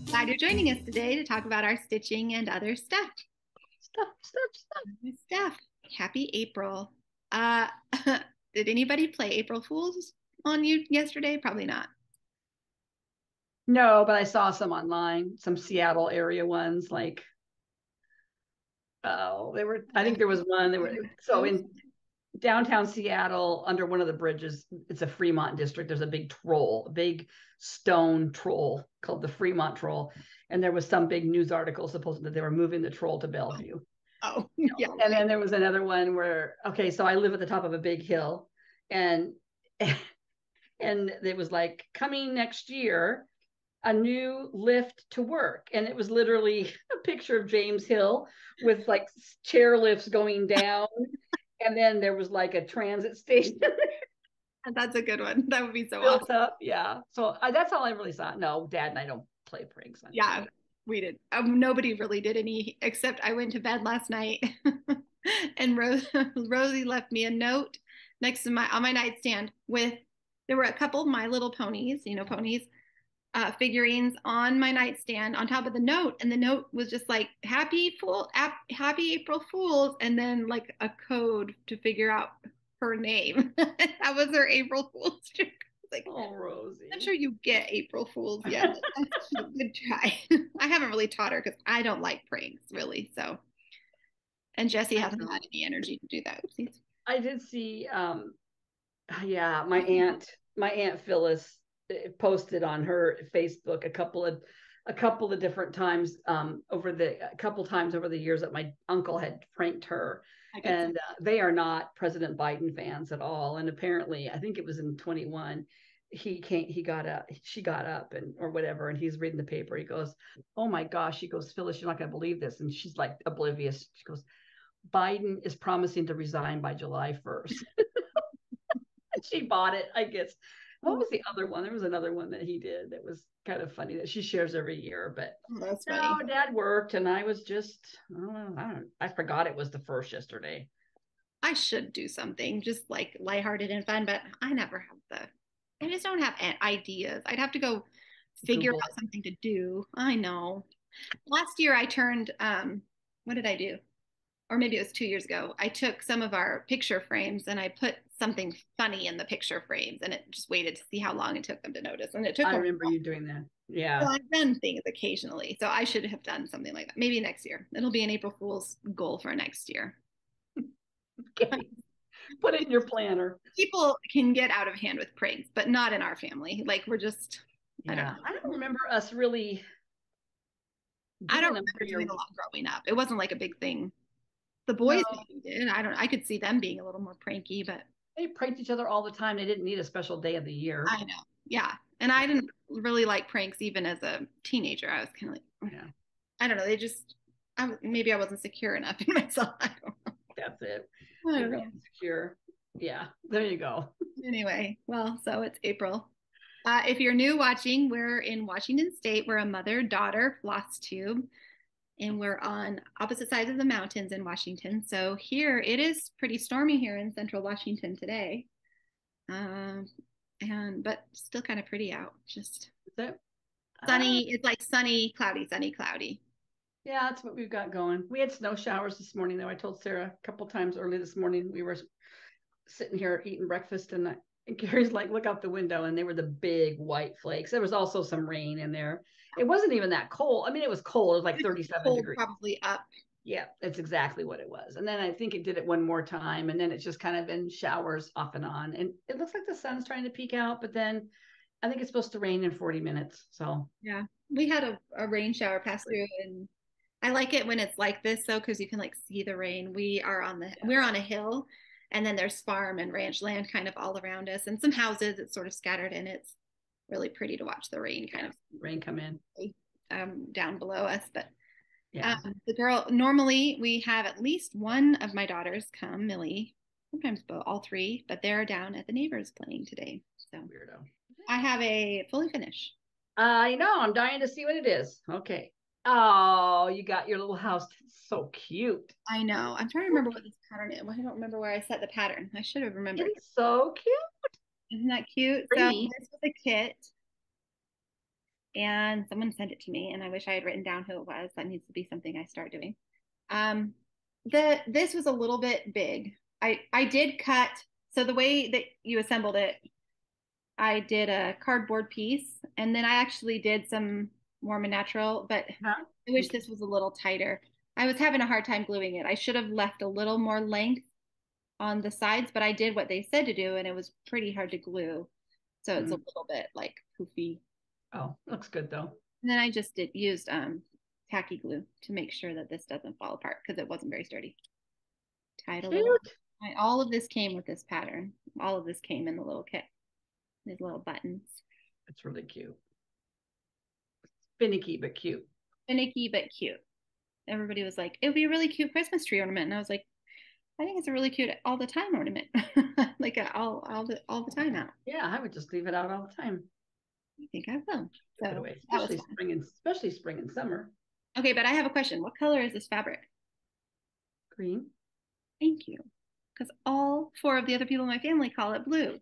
Glad you're joining us today to talk about our stitching and other stuff. Stuff. Happy April. Uh, did anybody play April Fools on you yesterday? Probably not. No, but I saw some online, some Seattle area ones. Like, oh, they were. I think there was one. They were so in downtown Seattle, under one of the bridges. It's a Fremont district. There's a big troll, a big stone troll called the Fremont Troll, and there was some big news article supposing that they were moving the troll to Bellevue. Oh, yeah. And then there was another one where, okay, so I live at the top of a big hill, and and it was like coming next year, a new lift to work. And it was literally a picture of James Hill with like chair lifts going down. And then there was like a transit station That's a good one. That would be so built awesome. up. Yeah. So that's all I really saw. No, Dad and I don't play pranks on each Yeah, other. we did. Nobody really did any, except I went to bed last night and Rosie left me a note next to on my nightstand with, there were a couple of My Little Ponies, ponies, figurines on my nightstand on top of the note, and the note was just like happy April Fools, and then like a code to figure out her name. That was her April Fool's joke. Like, Oh, Rosie. I'm sure you get April Fools yet. That's cute. Good try. I haven't really taught her because I don't like pranks really. So, and Jesse hasn't had any energy to do that. Oopsies. I did see yeah, my aunt Phyllis posted on her Facebook a couple of different times a couple times over the years that my uncle had pranked her, and they are not President Biden fans at all. And apparently, I think it was in 21, she got up and or whatever, and he's reading the paper. He goes, "Oh my gosh," he goes, "Phyllis, you're not going to believe this," and she's like oblivious. She goes, "Biden is promising to resign by July 1st." She bought it, I guess. What was the other one? There was another one that he did that was kind of funny that she shares every year. But That's no, funny. Dad worked, and I was just, I don't know, I forgot it was the first yesterday. I should do something just like lighthearted and fun, but I never have I just don't have ideas. I'd have to go figure Google out something to do. I know. Last year I turned, what did I do? Or maybe it was 2 years ago. I took some of our picture frames and I put something funny in the picture frames, and it just waited to see how long it took them to notice. And it took I a remember while. you doing that. So Yeah. I've done things occasionally. So I should have done something like that. Maybe next year. It'll be an April Fool's goal for next year. Okay. Put it in your planner. People can get out of hand with pranks, but not in our family. Like we're just, I don't Yeah. I don't know. remember us really I don't doing them remember very, doing a lot growing up. It wasn't like a big thing. The no, boys maybe did. I could see them being a little more pranky, but they pranked each other all the time. They didn't need a special day of the year. I know. Yeah. And I didn't really like pranks even as a teenager. I was kind of like, Yeah. I don't know. Maybe I wasn't secure enough in myself. That's it. I You're don't know. insecure. Yeah. There you go. Anyway, well, so it's April. If you're new watching, we're in Washington State. We're a mother-daughter Flosstube, and we're on opposite sides of the mountains in Washington. So here it is pretty stormy here in central Washington today. Um, and but still kind of pretty out. Just That's it. sunny. It's like sunny, cloudy, sunny, cloudy. Yeah, that's what we've got going. We had snow showers this morning, though. I told Sarah a couple times early this morning. We were sitting here eating breakfast, and Gary's like, "Look out the window," and they were the big white flakes. There was also some rain in there. It wasn't even that cold. I mean, it was cold. It was like 37 Cold degrees. probably up. Yeah, that's exactly what it was. And then I think it did it one more time, and then it's just kind of been showers off and on. And it looks like the sun's trying to peek out, but then I think it's supposed to rain in 40 minutes. So Yeah, we had a rain shower pass through, and I like it when it's like this though, because you can like see the rain. We're on a hill, and then there's farm and ranch land kind of all around us, and some houses. It's sort of scattered, and it's really pretty to watch the rain kind of rain come in. down below us. But Yeah. the girl, normally we have at least one of my daughters come, Millie, sometimes both, all three, but they're down at the neighbors playing today. So Weirdo. I have a fully finished. I know. I'm dying to see what it is. Okay. Oh, you got your little house. It's so cute. I know. I'm trying to remember what this pattern is. Well, I don't remember where I set the pattern. I should have remembered. It's so cute. Isn't that cute? So Pretty. this was a kit. and someone sent it to me, and I wish I had written down who it was. That needs to be something I start doing. This was a little bit big. I did cut, so the way that you assembled it, I did a cardboard piece, and then I actually did some more natural, but Huh? I wish this was a little tighter. I was having a hard time gluing it. I should have left a little more length on the sides, but I did what they said to do, and it was pretty hard to glue. So it's a little bit like poofy. Oh, looks good though. And then I just used tacky glue to make sure that this doesn't fall apart because it wasn't very sturdy. Tied a little. All of this came with this pattern. All of this came in the little kit. These little buttons. It's really cute. Finicky but cute. Finicky but cute. Everybody was like, it would be a really cute Christmas tree ornament. And I was like, I think it's a really cute all the time ornament. Like all the time out. Yeah, I would just leave it out all the time. I think I will. So away, especially spring and summer. Okay, but I have a question. What color is this fabric? Green. Thank you. Because all 4 of the other people in my family call it blue.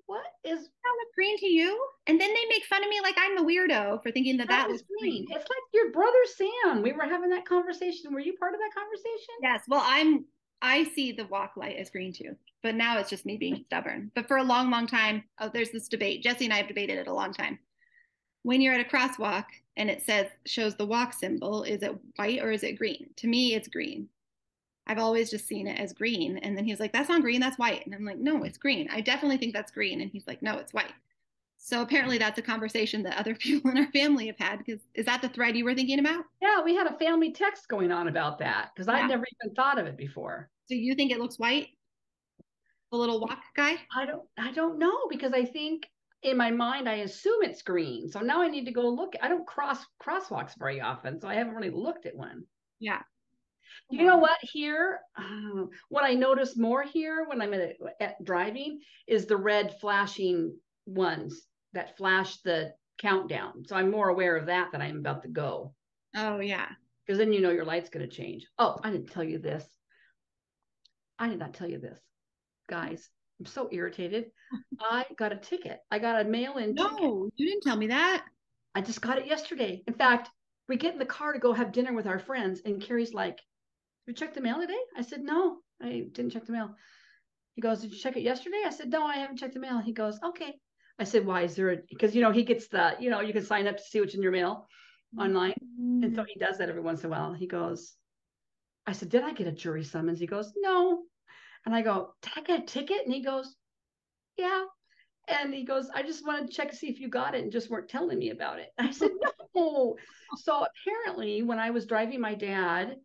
What is that look green to you? And then they make fun of me like I'm the weirdo for thinking that was green. It's like your brother Sam. We were having that conversation. Were you part of that conversation? Yes. Well, I see the walk light as green too, but now it's just me being stubborn. But for a long, long time, there's this debate. Jesse and I have debated it a long time. When you're at a crosswalk and it shows the walk symbol, is it white or is it green? To me, it's green. I've always just seen it as green. And then he was like, that's not green, that's white. And I'm like, no, it's green. I definitely think that's green. And he's like, no, it's white. So apparently that's a conversation that other people in our family have had. Because is that the thread you were thinking about? Yeah, we had a family text going on about that because I'd never even thought of it before. So you think it looks white? The little walk guy? I don't know, because I think in my mind I assume it's green. So now I need to go look. I don't crosswalks very often, so I haven't really looked at one. Yeah. You know what? Here, what I notice more here when I'm at driving is the red flashing ones that flash the countdown. So I'm more aware of that than I'm about to go. Oh, yeah. Because then you know your light's going to change. Oh, I didn't tell you this. I did not tell you this. Guys, I'm so irritated. I got a ticket. I got a mail-in ticket. No, you didn't tell me that. I just got it yesterday. In fact, we get in the car to go have dinner with our friends, and Carrie's like, you checked the mail today? I said, no, I didn't check the mail. He goes, did you check it yesterday? I said, no, I haven't checked the mail. He goes, okay. I said, why is there because, he gets you can sign up to see what's in your mail online. Mm-hmm. And so he does that every once in a while. He goes, I said, did I get a jury summons? He goes, no. And I go, did I get a ticket? And he goes, yeah. And he goes, I just wanted to check to see if you got it and just weren't telling me about it. And I said, no. So apparently when I was driving my dad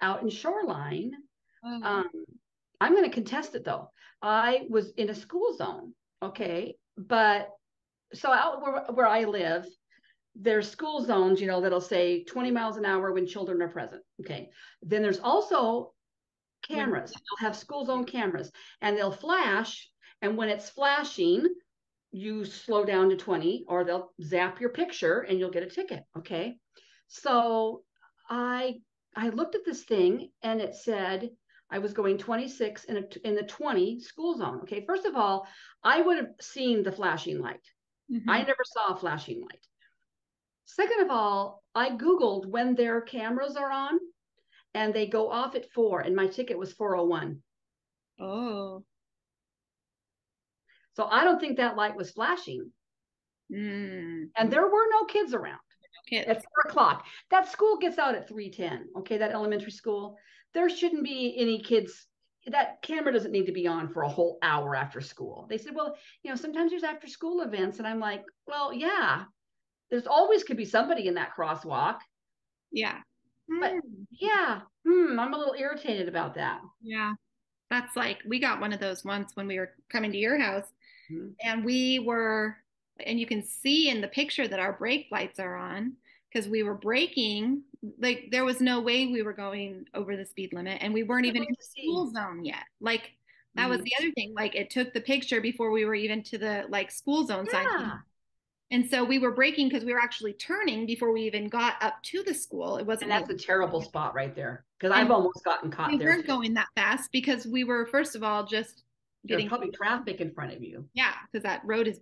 out in Shoreline, I'm going to contest it though. I was in a school zone. Okay. But so out where I live, there's school zones, that'll say 20 miles an hour when children are present. Okay. Then there's also cameras. They'll have school zone cameras and they'll flash. And when it's flashing, you slow down to 20 or they'll zap your picture and you'll get a ticket. Okay. So I looked at this thing and it said I was going 26 in the 20 school zone. Okay. First of all, I would have seen the flashing light. Mm-hmm. I never saw a flashing light. Second of all, I Googled when their cameras are on and they go off at 4 and my ticket was 4:01. Oh. So I don't think that light was flashing. Mm. And there were no kids around. At 4:00. That school gets out at 3:10. Okay, that elementary school. There shouldn't be any kids. That camera doesn't need to be on for a whole hour after school. They said, well, sometimes there's after school events. And I'm like, well, yeah, there's always could be somebody in that crosswalk. Yeah. But yeah, I'm a little irritated about that. Yeah. That's like, we got one of those once when we were coming to your house. Mm-hmm. And you can see in the picture that our brake lights are on because we were braking. Like there was no way we were going over the speed limit and we weren't even in the school zone yet. Like that was the other thing. Like it took the picture before we were even to the school zone sign. And so we were braking because we were actually turning before we even got up to the school. It wasn't. And that's a terrible spot right there because I've almost gotten caught there. We weren't going that fast because we were, first of all, just getting probably traffic in front of you. Yeah, because that road is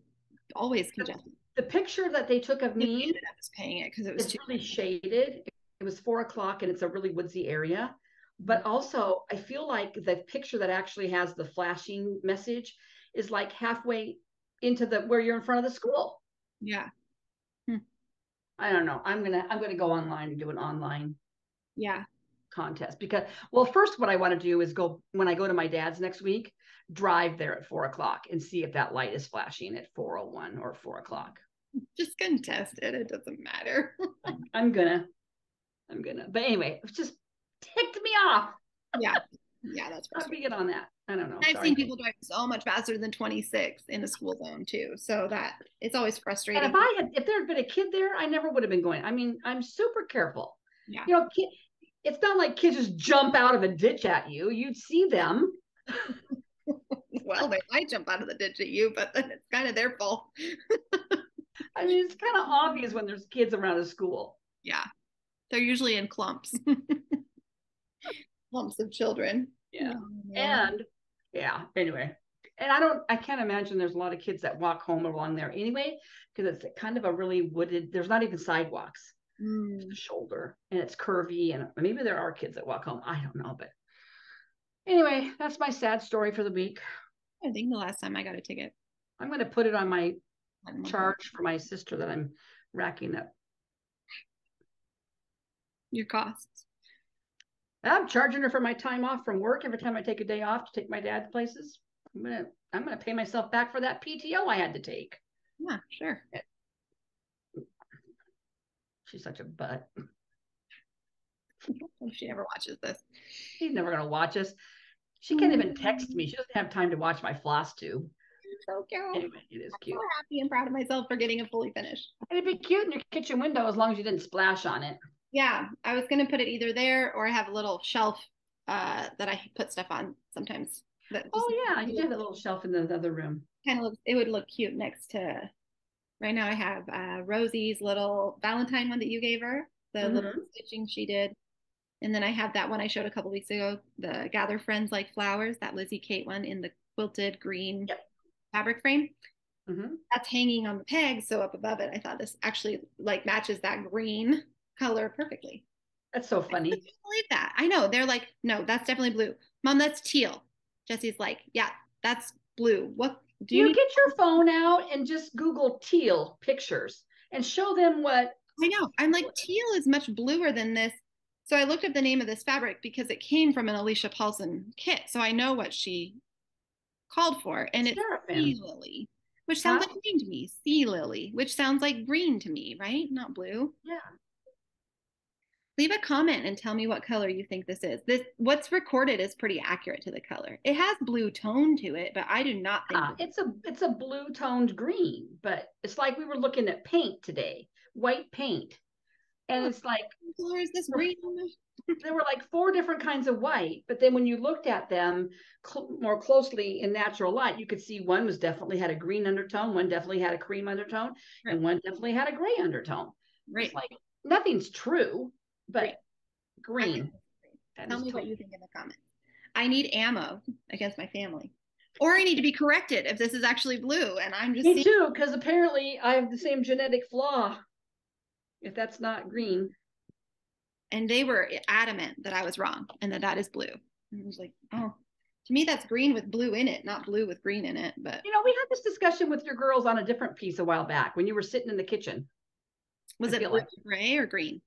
always congested. the picture that they took of We me, ended up just paying it because it was it's too really shaded. It was 4 o'clock and it's a really woodsy area. But also, I feel like the picture that actually has the flashing message is like halfway into the where you're in front of the school. Yeah. I don't know. I'm gonna go online and do an online Yeah. contest because, well, first what I want to do is go when I go to my dad's next week, drive there at 4 o'clock and see if that light is flashing at 4:01 or 4 o'clock. Just contest it. It doesn't matter. I'm gonna. But anyway, it just ticked me off. Yeah. Yeah, that's How do we frustrating. get on that? I don't know. I've Sorry. seen people drive so much faster than 26 in a school zone too. So that it's always And frustrating. if there had been a kid there, I never would have been going. I mean, I'm super careful. Yeah. You know, it's not like kids just jump out of a ditch at you. You'd see them. Well, they might jump out of the ditch at you, but then it's kind of their fault. I mean, it's kind of obvious when there's kids around a school. Yeah. They're usually in clumps. Clumps of children. Yeah. Oh, And yeah, anyway. And I can't imagine there's a lot of kids that walk home along there anyway, because it's kind of a really wooded, there's not even sidewalks. Mm. The shoulder and it's curvy, and maybe there are kids that walk home. I don't know, but anyway, that's my sad story for the week. I think the last time I got a ticket. I'm going to put it on my charge for my sister that I'm racking up. Your costs. I'm charging her for my time off from work every time I take a day off to take my dad to places. I'm gonna pay myself back for that PTO I had to take. Yeah, sure. She's such a butt. If she ever watches this. She's never gonna watch us. She can't even text me. She doesn't have time to watch my Flosstube. So cute. Anyway, it is cute. I'm so happy and proud of myself for getting it fully finished. It'd be cute in your kitchen window as long as you didn't splash on it. Yeah, I was gonna put it either there or I have a little shelf that I put stuff on sometimes. Oh yeah, you did have a little shelf in the other room. Kind of looks. It would look cute next to. Right now, I have Rosie's little Valentine one that you gave her, the little stitching she did, and then I have that one I showed a couple weeks ago, the Gather Friends Like Flowers, that Lizzie Kate one in the quilted green fabric frame. That's hanging on the peg, so up above it, I thought this actually like matches that green color perfectly. That's so funny. I can't believe that. I know. They're like, no, that's definitely blue. Mom, that's teal. Jesse's like, yeah, that's blue. What do you get your phone out and just Google teal pictures and show them what? I know. I'm like, teal is much bluer than this. So I looked up the name of this fabric because it came from an Alicia Paulson kit. So I know what she called for. And it's sea lily, which sounds like green to me. Sea lily, which sounds like green to me, right? Not blue. Yeah. Leave a comment and tell me what color you think this is. What's recorded is pretty accurate to the color. It has blue tone to it, but I do not think it's a blue toned green. But it's like we were looking at paint today, white paint, and it's like, what color is this green? There were like 4 different kinds of white, but then when you looked at them more closely in natural light, you could see one was definitely had a green undertone, one definitely had a cream undertone, and one definitely had a gray undertone. Right. It's like nothing's true. But green. Tell me what you think in the comments. I need ammo against my family. Or I need to be corrected if this is actually blue. And I'm just Me too, because apparently I have the same genetic flaw. If that's not green. And they were adamant that I was wrong and that is blue. And I was like, oh, to me that's green with blue in it, not blue with green in it. But you know, we had this discussion with your girls on a different piece a while back when you were sitting in the kitchen. Was it blue, gray, or green?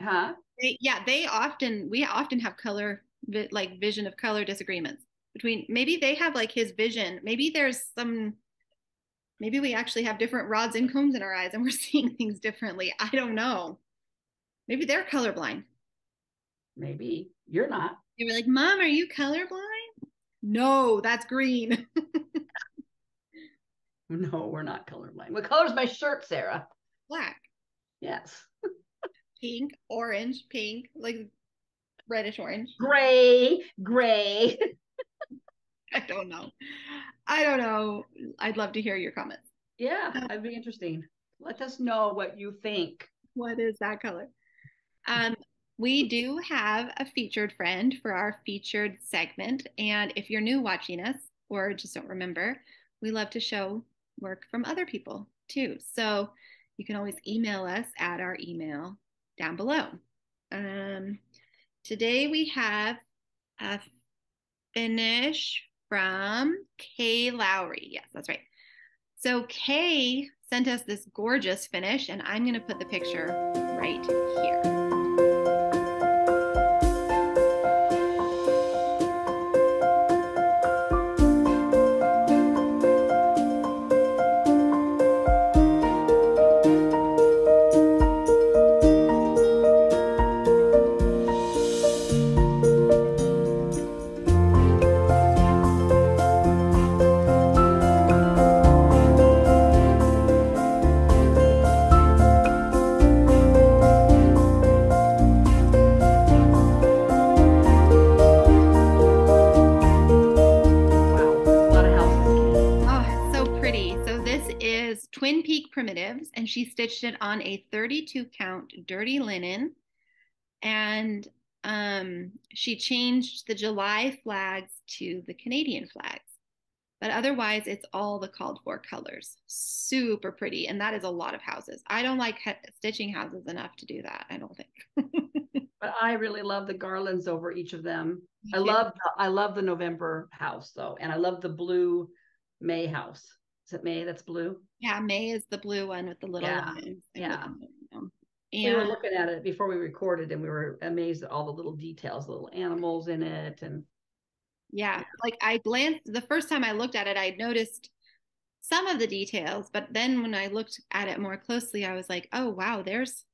Huh? We often have color, like vision of color disagreements between, maybe they have like his vision. Maybe we actually have different rods and cones in our eyes and we're seeing things differently. I don't know. Maybe they're colorblind. Maybe you're not. They were like, Mom, are you colorblind? No, that's green. No, we're not colorblind. What color's my shirt, Sarah? Black. Yes. Pink, orange, pink, like reddish orange. Gray. I don't know. I'd love to hear your comments. Yeah, that'd be interesting. Let us know what you think. What is that color? We do have a featured friend for our featured segment. And if you're new watching us or just don't remember, we love to show work from other people too. So you can always email us at our email down below. Today we have a finish from Kay Lowry. Yes, that's right. So Kay sent us this gorgeous finish, and I'm going to put the picture right here. Primitives, and she stitched it on a 32 count dirty linen, and she changed the July flags to the Canadian flags, but otherwise it's all the called for colors. Super pretty, and that is a lot of houses. I don't like stitching houses enough to do that, I don't think. But I really love the garlands over each of them. I love the November house though, and I love the blue May house. Is it May that's blue? Yeah, May is the blue one with the little lines. Yeah. We were looking at it before we recorded, and we were amazed at all the little details, little animals in it. And yeah, like I glanced the first time I looked at it, I noticed some of the details, but then when I looked at it more closely, I was like, oh wow, there's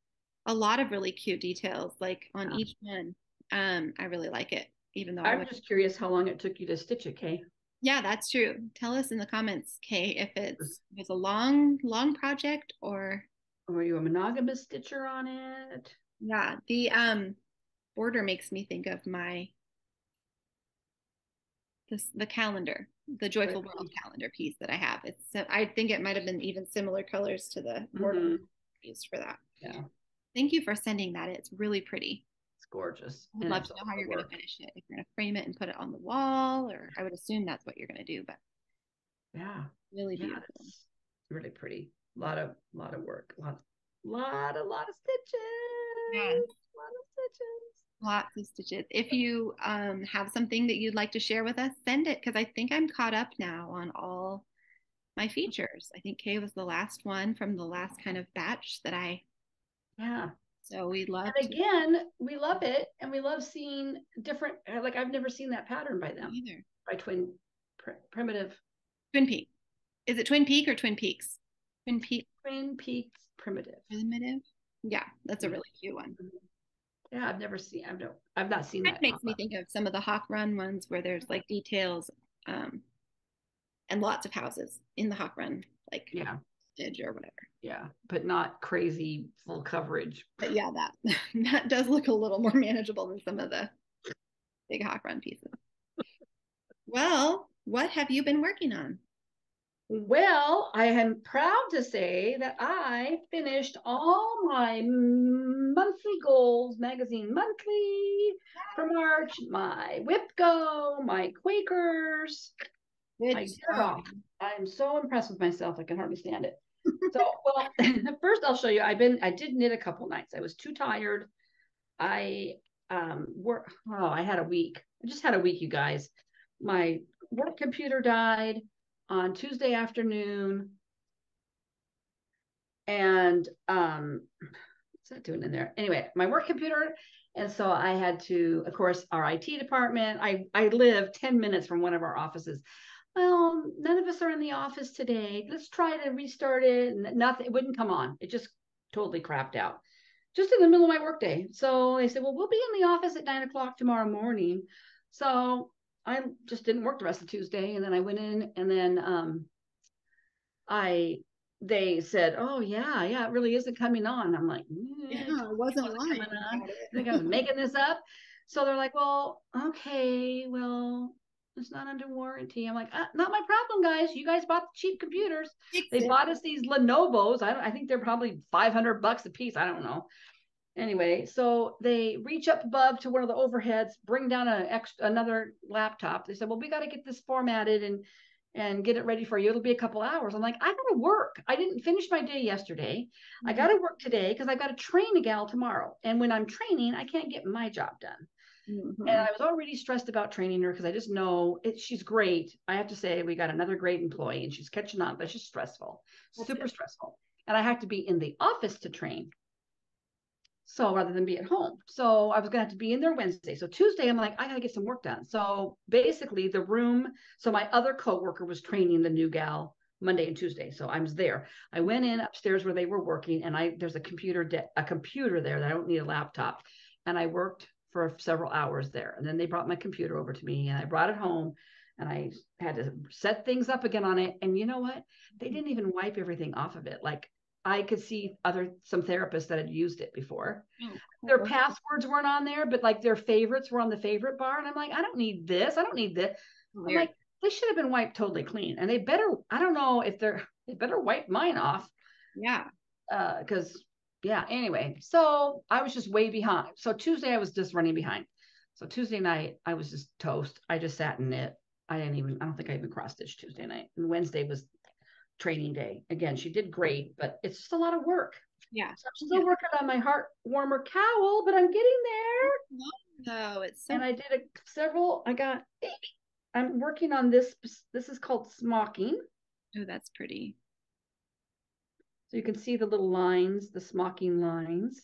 a lot of really cute details like on each one. I really like it, even though I'm just curious how long it took you to stitch it, Kay. Yeah, that's true. Tell us in the comments, Kay, if it's a long project or were you a monogamous stitcher on it? Yeah, the border makes me think of the calendar, the Joyful World calendar piece that I have. I think it might have been even similar colors to the border used for that. Yeah. Thank you for sending that. It's really pretty. Gorgeous. I'd love to know how you're going to finish it. If you're going to frame it and put it on the wall, or I would assume that's what you're going to do, but yeah, really beautiful. It's really pretty. A lot of work. A lot of stitches. Yeah. Lots of stitches. If you have something that you'd like to share with us, send it, because I think I'm caught up now on all my features. I think Kay was the last one from the last kind of batch that I So we love we love it, and we love seeing different. Like I've never seen that pattern by them either. By Twin Peak. Is it Twin Peak or Twin Peaks? Twin Peaks Primitive. Yeah, that's a really cute one. Yeah, I've not seen that. It makes me think of some of the Hawk Run ones where there's like details, and lots of houses in the Hawk Run, like stitch or whatever. Yeah, but not crazy full coverage. But yeah, that does look a little more manageable than some of the big Hawk Run pieces. Well, what have you been working on? Well, I am proud to say that I finished all my monthly goals, magazine monthly for March, my WIPGO, my Quakers. I'm so impressed with myself. I can hardly stand it. So, well, first I'll show you. I did knit a couple nights. I was too tired. I had a week. I just had a week, you guys. My work computer died on Tuesday afternoon. And what's that doing in there? Anyway, my work computer. And so I had to, of course, our IT department. I live 10 minutes from one of our offices. Well, none of us are in the office today. Let's try to restart it. And nothing, it wouldn't come on. It just totally crapped out just in the middle of my workday. So they said, well, we'll be in the office at 9 o'clock tomorrow morning. So I just didn't work the rest of Tuesday. And then I went in, and then they said, oh yeah, it really isn't coming on. I'm like, it wasn't lying. I think I was making this up. So they're like, well, okay, well, it's not under warranty. I'm like, not my problem, guys. You guys bought the cheap computers. They bought us these Lenovo's. I think they're probably $500 a piece. I don't know. Anyway, so they reach up above to one of the overheads, bring down another laptop. They said, well, we got to get this formatted and get it ready for you. It'll be a couple hours. I'm like, I gotta work. I didn't finish my day yesterday. I gotta work today because I gotta train a gal tomorrow. And when I'm training, I can't get my job done. And I was already stressed about training her because I just know she's great. I have to say, we got another great employee and she's catching on, but she's stressful, super stressful. And I have to be in the office to train. So rather than be at home. So I was going to have to be in there Wednesday. So Tuesday, I'm like, I got to get some work done. So basically the room, so my other coworker was training the new gal Monday and Tuesday. So I was there. I went in upstairs where they were working and there's a computer there that I don't need a laptop. And I worked for several hours there. And then they brought my computer over to me and I brought it home and I had to set things up again on it. And you know what? They didn't even wipe everything off of it. Like I could see some therapists that had used it before. Their passwords weren't on there, but like their favorites were on the favorite bar. And I'm like, I don't need this. I don't need this. I'm like, they should have been wiped totally clean. And they better, I don't know if they better wipe mine off. Yeah. Because anyway, so I was just way behind. So Tuesday I was just running behind. So Tuesday night I was just toast. I just sat in it. I don't think I even cross stitched Tuesday night. And Wednesday was training day. Again, she did great, but it's just a lot of work. Yeah. So I'm still working on my heart warmer cowl, but I'm getting there. No, it's so. And I did I'm working on this. This is called smocking. Oh, that's pretty. So you can see the little lines, the smocking lines.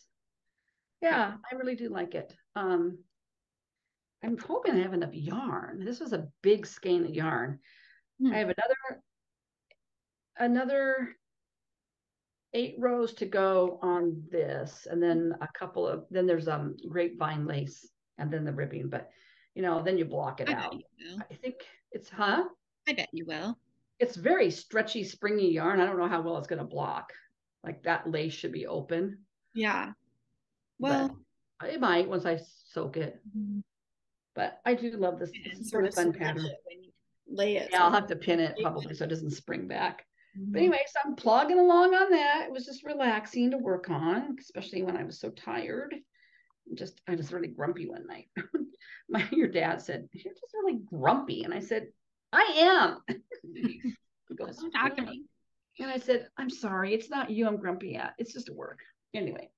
Yeah, I really do like it. I'm hoping I have enough yarn. This was a big skein of yarn. I have another 8 rows to go on this, and then then there's grapevine lace and then the ribbing, but then you block it out. I think it's I bet you will. It's very stretchy, springy yarn. I don't know how well it's going to block. Like that lace should be open. Yeah. Well, but it might once I soak it. But I do love this. This is sort of fun pattern. When you lay it. Yeah, I'll have to pin it probably so it doesn't spring back. But anyway, so I'm plugging along on that. It was just relaxing to work on, especially when I was so tired. I was really grumpy one night. Your dad said, "You're just really grumpy," and I said, "I am." He goes, "Don't talk to me." And I said, "I'm sorry. It's not you I'm grumpy at. It's just work." Anyway.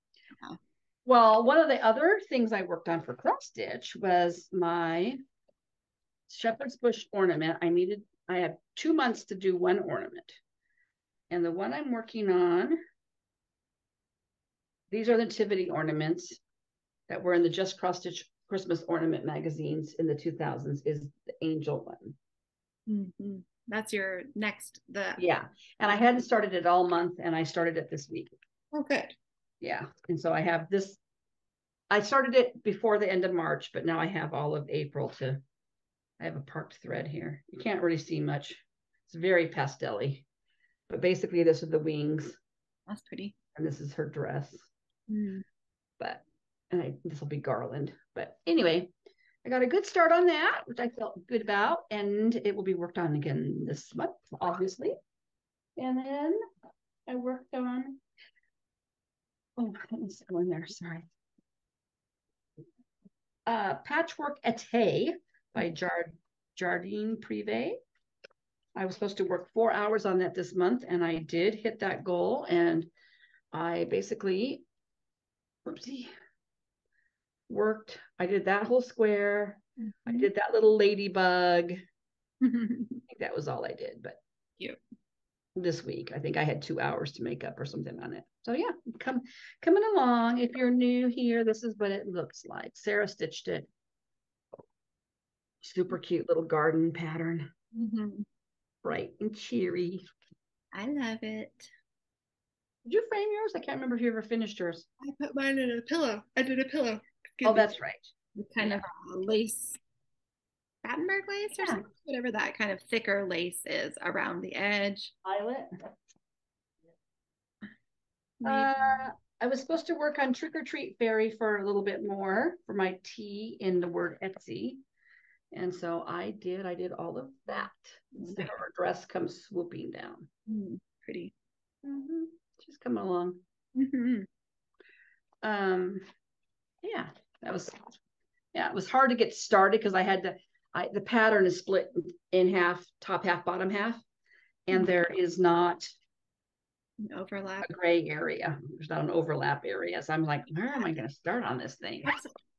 Well, one of the other things I worked on for cross stitch was my shepherd's bush ornament. I had 2 months to do one ornament. And the one I'm working on, these are the nativity ornaments that were in the Just Cross Stitch Christmas ornament magazines in the 2000s, is the angel one. That's your next, yeah. And I hadn't started it all month and I started it this week. Oh, good. Yeah. And so I have this, I started it before the end of March, but now I have all of April I have a parked thread here. You can't really see much. It's very pastel-y. But basically, this are the wings. That's pretty. And this is her dress. But this will be garland. But anyway, I got a good start on that, which I felt good about. And it will be worked on again this month, obviously. And then I worked on, let me go in there, sorry. Patchwork Ete by Jardine Privé. I was supposed to work 4 hours on that this month, and I did hit that goal. And I basically, I did that whole square. I did that little ladybug. I think that was all I did. But this week, I think I had 2 hours to make up or something on it. So yeah, coming along. If you're new here, this is what it looks like. Sarah stitched it. Super cute little garden pattern. Bright and cheery. I love it. Did you frame yours? I can't remember if you ever finished yours. I put mine in a pillow. I did a pillow. That's right. With kind of lace, Battenberg lace or something, whatever that kind of thicker lace is around the edge. Violet. I was supposed to work on Trick or Treat Fairy for a little bit more for my T in the word Etsy. And so I did all of that. So her dress comes swooping down. Pretty. She's coming along. Yeah, it was hard to get started because I the pattern is split in half, top half, bottom half, and there is not An overlap. a gray area. There's not an overlap area. So I'm like, where am I going to start on this thing?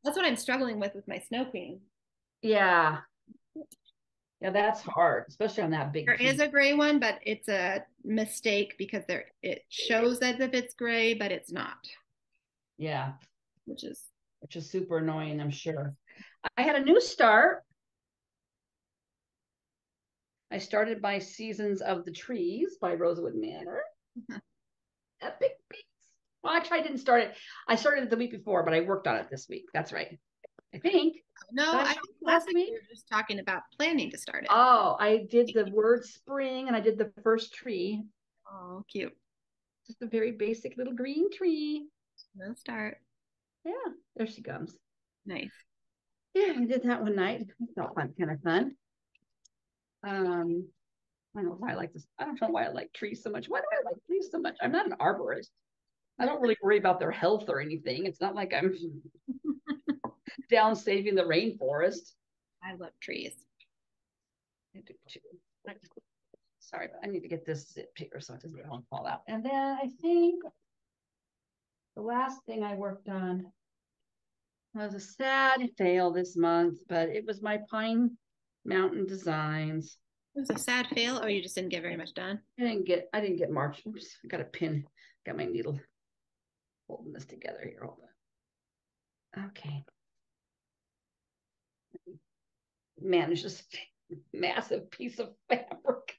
That's what I'm struggling with my Snow Queen. Yeah. Yeah, that's hard, especially on that big There piece. is a gray one, but it's a mistake because it shows as if it's gray, but it's not. Yeah. Which is super annoying, I'm sure. I had a new start. I started by Seasons of the Trees by Rosewood Manor. Epic piece. Well, actually, I didn't start it. I started it the week before, but I worked on it this week. That's right. I think. no, I think last week we were just talking about planning to start it. Oh, I did the word spring and I did the first tree. Oh, cute. Just a very basic little green tree. We'll start. Yeah, there she comes. Nice. Yeah, I did that one night. It felt fun, kind of fun. I don't know why I like this. I don't know why I like trees so much. Why do I like trees so much? I'm not an arborist. I don't really worry about their health or anything. It's not like I'm down saving the rainforest. I love trees. I do too. Sorry, but I need to get this zip here so it doesn't fall out. And then I think the last thing I worked on was a sad fail this month, but it was my Pine Mountain designs. It was a sad fail. Oh, you just didn't get very much done. I didn't get March. Oops, I got a pin. Got my needle holding this together here. Hold on. Okay. Managed this massive piece of fabric.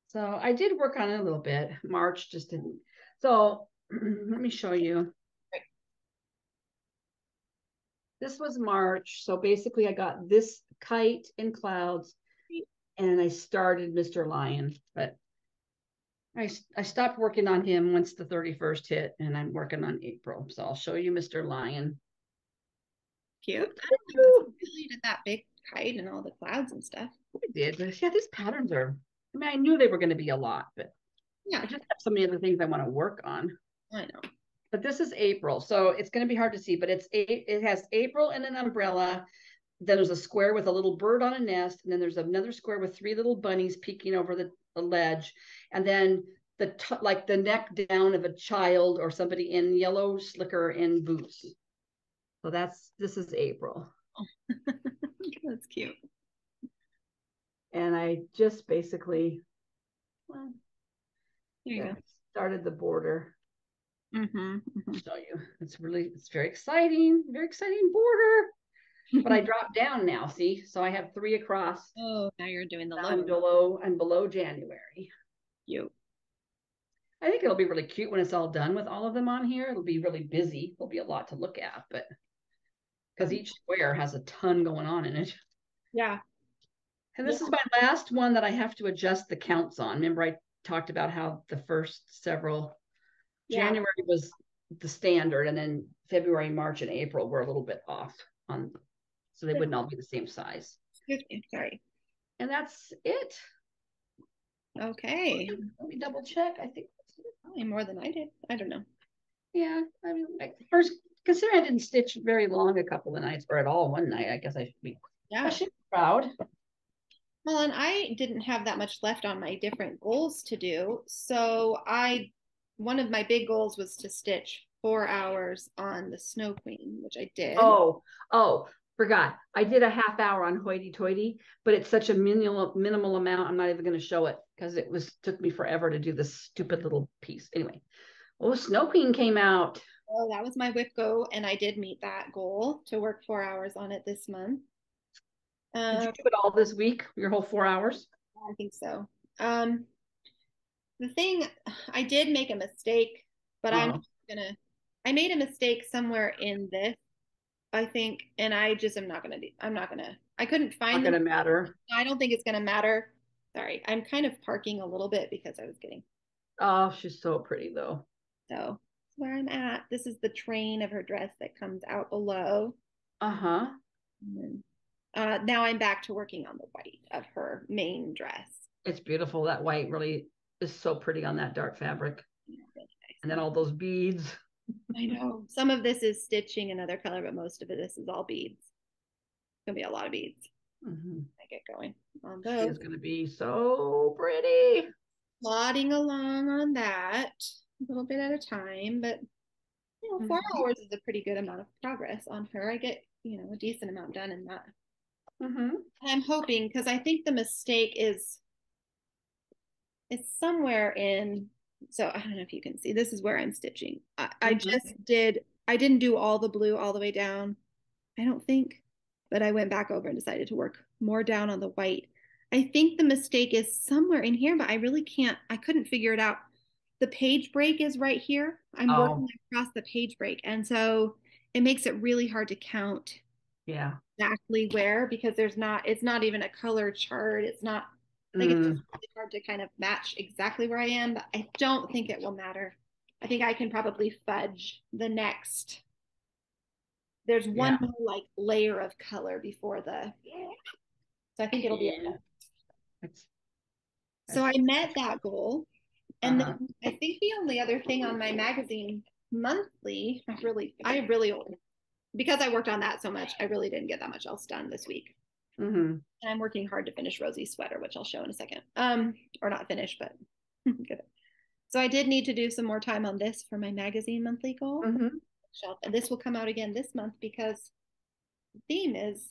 So I did work on it a little bit. March just didn't. So let me show you. This was March. So basically I got this kite in clouds and I started Mr. Lion, but I stopped working on him once the 31st hit and I'm working on April. So I'll show you Mr. Lion. Cute. I don't know if you did that big kite and all the clouds and stuff. I did, but yeah, these patterns are, I mean, I knew they were going to be a lot, but yeah, I just have so many other things I want to work on. I know. But this is April, so it's going to be hard to see, but it has April and an umbrella. Then there's a square with a little bird on a nest, and then there's another square with 3 little bunnies peeking over the ledge, and then like the neck down of a child or somebody in yellow slicker in boots. So this is April. That's cute. And I just basically started the border. Show you. It's very exciting border. But I dropped down now, see? So I have 3 across. Oh, now you're doing the low. I'm below January. Cute. I think it'll be really cute when it's all done with all of them on here. It'll be really busy. There'll be a lot to look at, but because each square has a ton going on in it. Yeah. And this is my last one that I have to adjust the counts on. Remember I talked about how the first several, January was the standard, and then February, March, and April were a little bit off on, so they wouldn't all be the same size. Sorry. And that's it. Okay. Let me double check. I think probably more than I did. I don't know. Yeah, I mean, first, considering I didn't stitch very long a couple of nights, or at all one night, I guess I should be proud. Well, and I didn't have that much left on my different goals to do. So one of my big goals was to stitch 4 hours on the Snow Queen, which I did. Oh, forgot. I did a half hour on Hoity Toity, but it's such a minimal amount. I'm not even going to show it because took me forever to do this stupid little piece. Anyway, Snow Queen came out. Oh, that was my WIP go, and I did meet that goal to work 4 hours on it this month. Did you do it all this week? Your whole 4 hours? I think so. The thing, I did make a mistake, but I made a mistake somewhere in this, I think, and I couldn't find it. Not going to matter. I don't think it's going to matter. Sorry, I'm kind of parking a little bit because I was getting. Oh, she's so pretty though. So that's where I'm at. This is the train of her dress that comes out below. Uh-huh. Now I'm back to working on the white of her main dress. It's beautiful. That white really is so pretty on that dark fabric. Yeah, really nice. And then all those beads. I know. Some of this is stitching another color, but most of this is all beads. gonna be a lot of beads. I get going on She those. is going to be so pretty. Plodding along on that a little bit at a time, but 4 hours is a pretty good amount of progress on her. I get, a decent amount done in that. And I'm hoping, because I think the mistake is it's somewhere in, so I don't know if you can see, this is where I'm stitching. I didn't do all the blue all the way down, I don't think, but I went back over and decided to work more down on the white. I think the mistake is somewhere in here, but I couldn't figure it out. The page break is right here. I'm working across the page break. And so it makes it really hard to count exactly where, because it's not even a color chart. It's not like it's really hard to kind of match exactly where I am, but I don't think it will matter. I think I can probably fudge the next. There's one more like layer of color before so I think it'll be okay. So I met that goal. And then I think the only other thing on my magazine monthly, I really, because I worked on that so much, I really didn't get that much else done this week. And I'm working hard to finish Rosie's sweater, which I'll show in a second. Or not finish, but good. So I did need to do some more time on this for my magazine monthly goal. And this will come out again this month because the theme is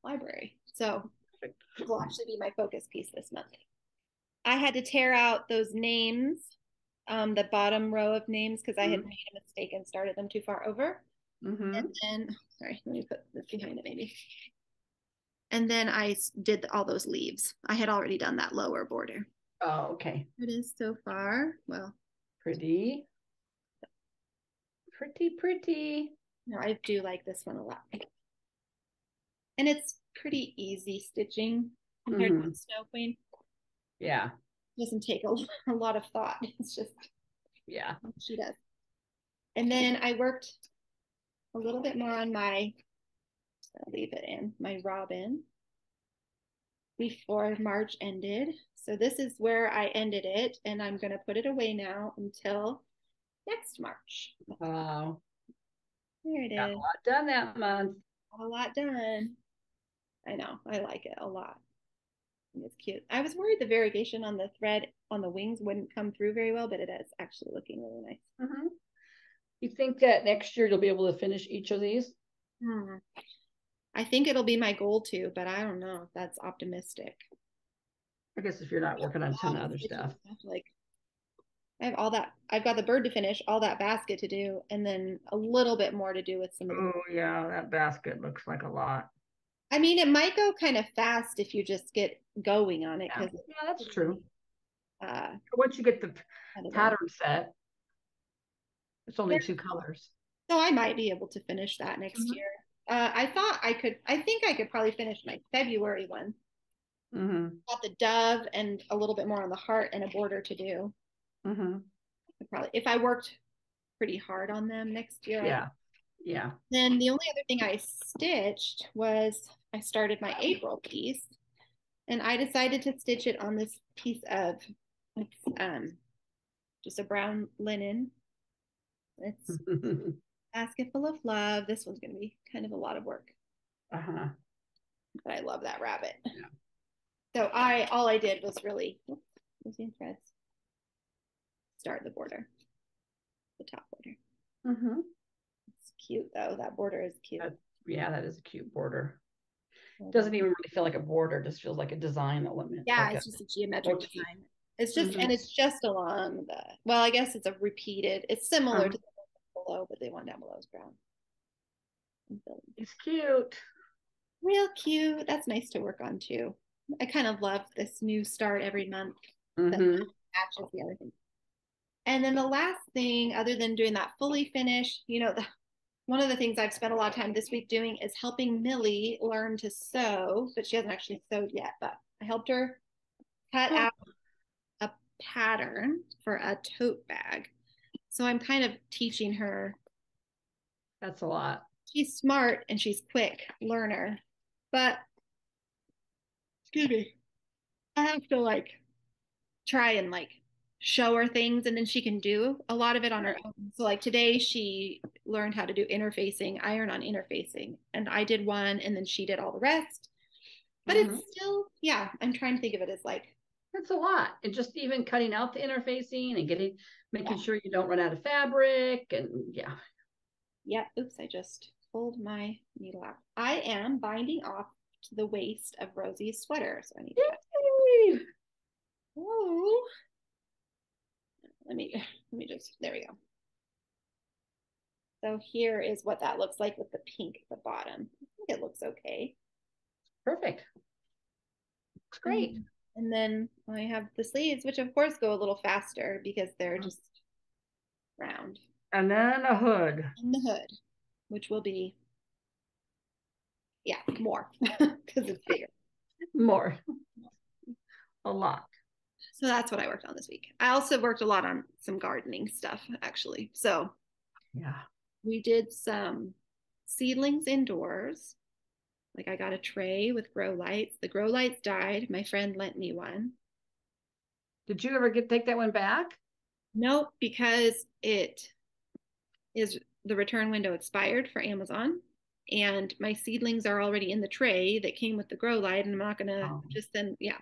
library. So it will actually be my focus piece this month. I had to tear out those names, the bottom row of names, because I had made a mistake and started them too far over. And then, sorry, let me put this behind it maybe. And then I did all those leaves. I had already done that lower border. Oh, okay. It is so far. Well, pretty. No, I do like this one a lot. And it's pretty easy stitching compared to Snow Queen. Yeah. It doesn't take a lot of thought. It's just, she does. And then I worked a little bit more on my, I'll leave it in, my robin before March ended. So this is where I ended it, and I'm going to put it away now until next March. Wow. There it is. Got a lot done that month. A lot done. I know. I like it a lot. It's cute. I was worried the variegation on the thread on the wings wouldn't come through very well, but it is actually looking really nice. You think that next year you'll be able to finish each of these? I think it'll be my goal to, but I don't know if that's optimistic. I guess if you're not working on a ton of other stuff. Like, I have all that. I've got the bird to finish, all that basket to do, and then a little bit more to do with some of the. Oh yeah, that basket looks like a lot. I mean, it might go kind of fast if you just get going on it. Yeah, that's true. Once you get the pattern set, it's only 2 colors. So I might be able to finish that next year. I think I could probably finish my February one. Got the dove and a little bit more on the heart and a border to do. Probably, if I worked pretty hard on them next year. Yeah. Then the only other thing I stitched was I started my April piece, and I decided to stitch it on this piece of just a brown linen. It's basket full of love. This one's going to be kind of a lot of work. But I love that rabbit. So all I did was really using threads. Start the border, the top border. It's cute though. That border is cute. That is a cute border. Doesn't even really feel like a border, just feels like a design element. Yeah, like it's just a geometric design. It's just and it's just along the, well, I guess it's it's similar to the one below, but the one down below is brown. It's cute. Real cute. That's nice to work on too. I kind of love this new start every month that matches the other thing. And then the last thing, other than doing that fully finish, one of the things I've spent a lot of time this week doing is helping Millie learn to sew, but she hasn't actually sewed yet, but I helped her cut out a pattern for a tote bag. So I'm kind of teaching her. That's a lot. She's smart and she's quick learner, but excuse me, I have to try and show her things, and then she can do a lot of it on her own. So today she learned how to do interfacing, iron on interfacing. And I did one and then she did all the rest. But it's still, yeah, I'm trying to think of it as like. That's a lot. And just even cutting out the interfacing and making sure you don't run out of fabric and yeah. Yeah, oops, I just pulled my needle out. I am binding off to the waist of Rosie's sweater. So I need to. Oh. Let me just, there we go. So here is what that looks like with the pink at the bottom. I think it looks okay. Perfect. Looks great. And then I have the sleeves, which of course go a little faster because they're just round. And then a hood. And the hood, which will be, yeah, more because it's bigger. More. A lot. So that's what I worked on this week. I also worked a lot on some gardening stuff, actually. So yeah, we did some seedlings indoors. Like I got a tray with grow lights. The grow lights died. My friend lent me one. Did you ever take that one back? Nope, because it is the return window expired for Amazon. And my seedlings are already in the tray that came with the grow light. And I'm not going to just then, yeah.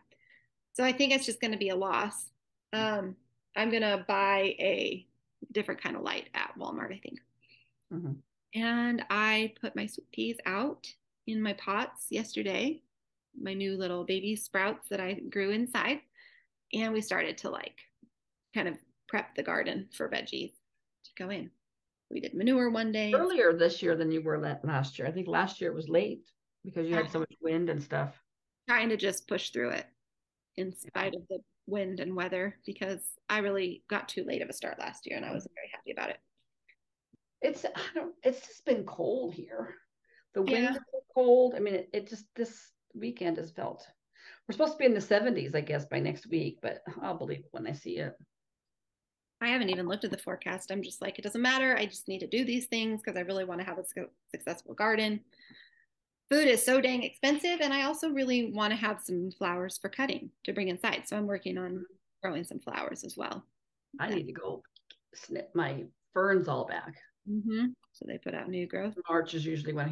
So I think it's just going to be a loss. I'm going to buy a different kind of light at Walmart, I think. And I put my sweet peas out in my pots yesterday, my new little baby sprouts that I grew inside. And we started to like kind of prep the garden for veggies to go in. We did manure one day. Earlier this year than you were last year. I think last year it was late because you had so much wind and stuff. Trying to just push through it in spite of the wind and weather because I really got too late of a start last year and I wasn't very happy about it. It's just been cold here. The wind is so cold. I mean, it just this weekend has felt. We're supposed to be in the 70s, I guess, by next week, but I'll believe it when I see it. I haven't even looked at the forecast. I'm just like, it doesn't matter. I just need to do these things because I really want to have a successful garden. Food is so dang expensive, and I also really want to have some flowers for cutting to bring inside. So I'm working on growing some flowers as well. I need to go snip my ferns all back. So they put out new growth. March is usually when,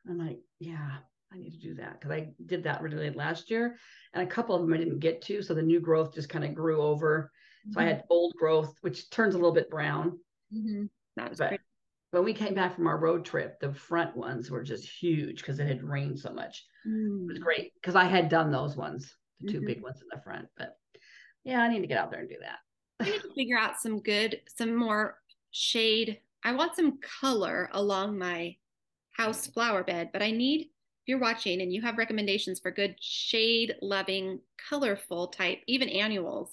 I'm like, I need to do that because I did that really late last year, and a couple of them I didn't get to, so the new growth just kind of grew over. So I had old growth, which turns a little bit brown. Not as pretty. When we came back from our road trip, the front ones were just huge because it had rained so much. It was great because I had done those ones, the two big ones in the front. But yeah, I need to get out there and do that. I need to figure out some more shade. I want some color along my house flower bed, but I need, if you're watching and you have recommendations for good shade loving, colorful type, even annuals,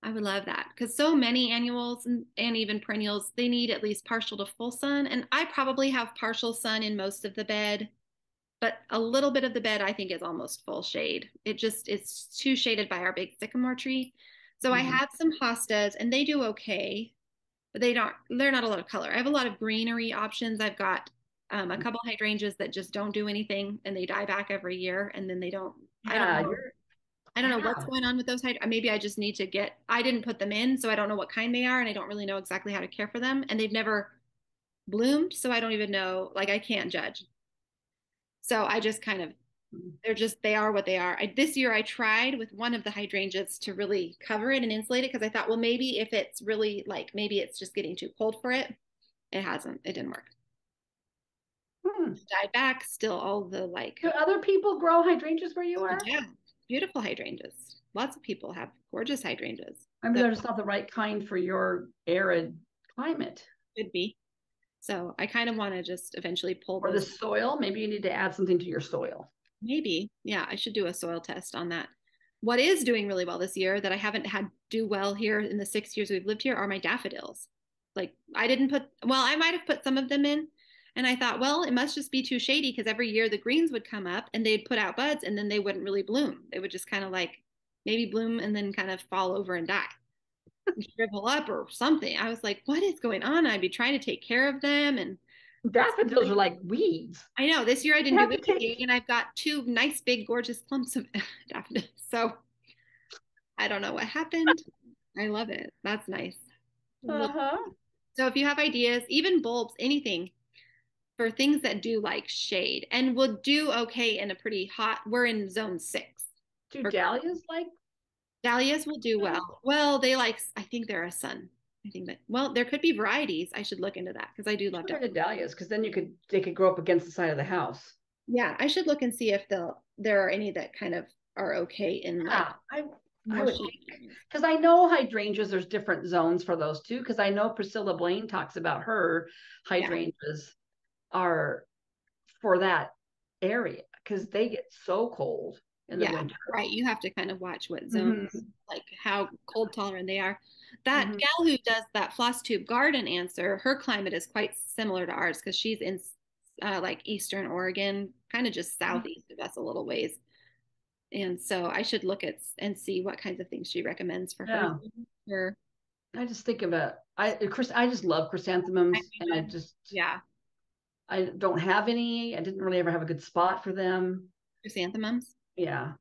I would love that because so many annuals and even perennials, they need at least partial to full sun. And I probably have partial sun in most of the bed, but a little bit of the bed I think is almost full shade. It's too shaded by our big sycamore tree. So I have some hostas and they do okay, but they're not a lot of color. I have a lot of greenery options. I've got a couple hydrangeas that just don't do anything and they die back every year and then they don't. I don't know what's going on with those. Maybe I just need to I didn't put them in, so I don't know what kind they are, and I don't really know exactly how to care for them. And they've never bloomed, so I don't even know, like I can't judge. So I just kind of, they are what they are. This year I tried with one of the hydrangeas to really cover it and insulate it because I thought, well, maybe if it's really like, maybe it's just getting too cold for it. It didn't work. Died back, still all the like. Do other people grow hydrangeas where you are? Yeah. Beautiful hydrangeas. Lots of people have gorgeous hydrangeas. I mean, they're just not the right kind for your arid climate. Could be. So I kind of want to just eventually pull the soil. Maybe you need to add something to your soil. Maybe. Yeah, I should do a soil test on that. What is doing really well this year that I haven't had do well here in the 6 years we've lived here are my daffodils. Like I might have put some of them in. And I thought, well, it must just be too shady because every year the greens would come up and they'd put out buds and then they wouldn't really bloom. They would just kind of like maybe bloom and then kind of fall over and die, shrivel up or something. I was like, what is going on? I'd be trying to take care of them. And daffodils are like weeds. I know. This year I didn't do anything and I've got two nice big gorgeous clumps of daffodils. So I don't know what happened. I love it. That's nice. So if you have ideas, even bulbs, anything for things that do like shade and will do okay in a pretty hot, we're in zone 6. Do dahlias like? Dahlias will do well. Well, they like, I think they're a sun. I think that, well, there could be varieties. I should look into that because I do love Look at dahlias, because then they could grow up against the side of the house. Yeah, I should look and see if there are any that kind of are okay in like I would think, because I know hydrangeas, there's different zones for those too. Because I know Priscilla Blaine talks about her hydrangeas are for that area because they get so cold in the winter. Right. You have to kind of watch what zones, like how cold tolerant they are. That gal who does that Flosstube garden answer, her climate is quite similar to ours because she's in like Eastern Oregon, kind of just southeast of us a little ways. And so I should look at and see what kinds of things she recommends for her. I just think about I just love chrysanthemums, and I don't have any. I didn't really ever have a good spot for them. Chrysanthemums? Yeah.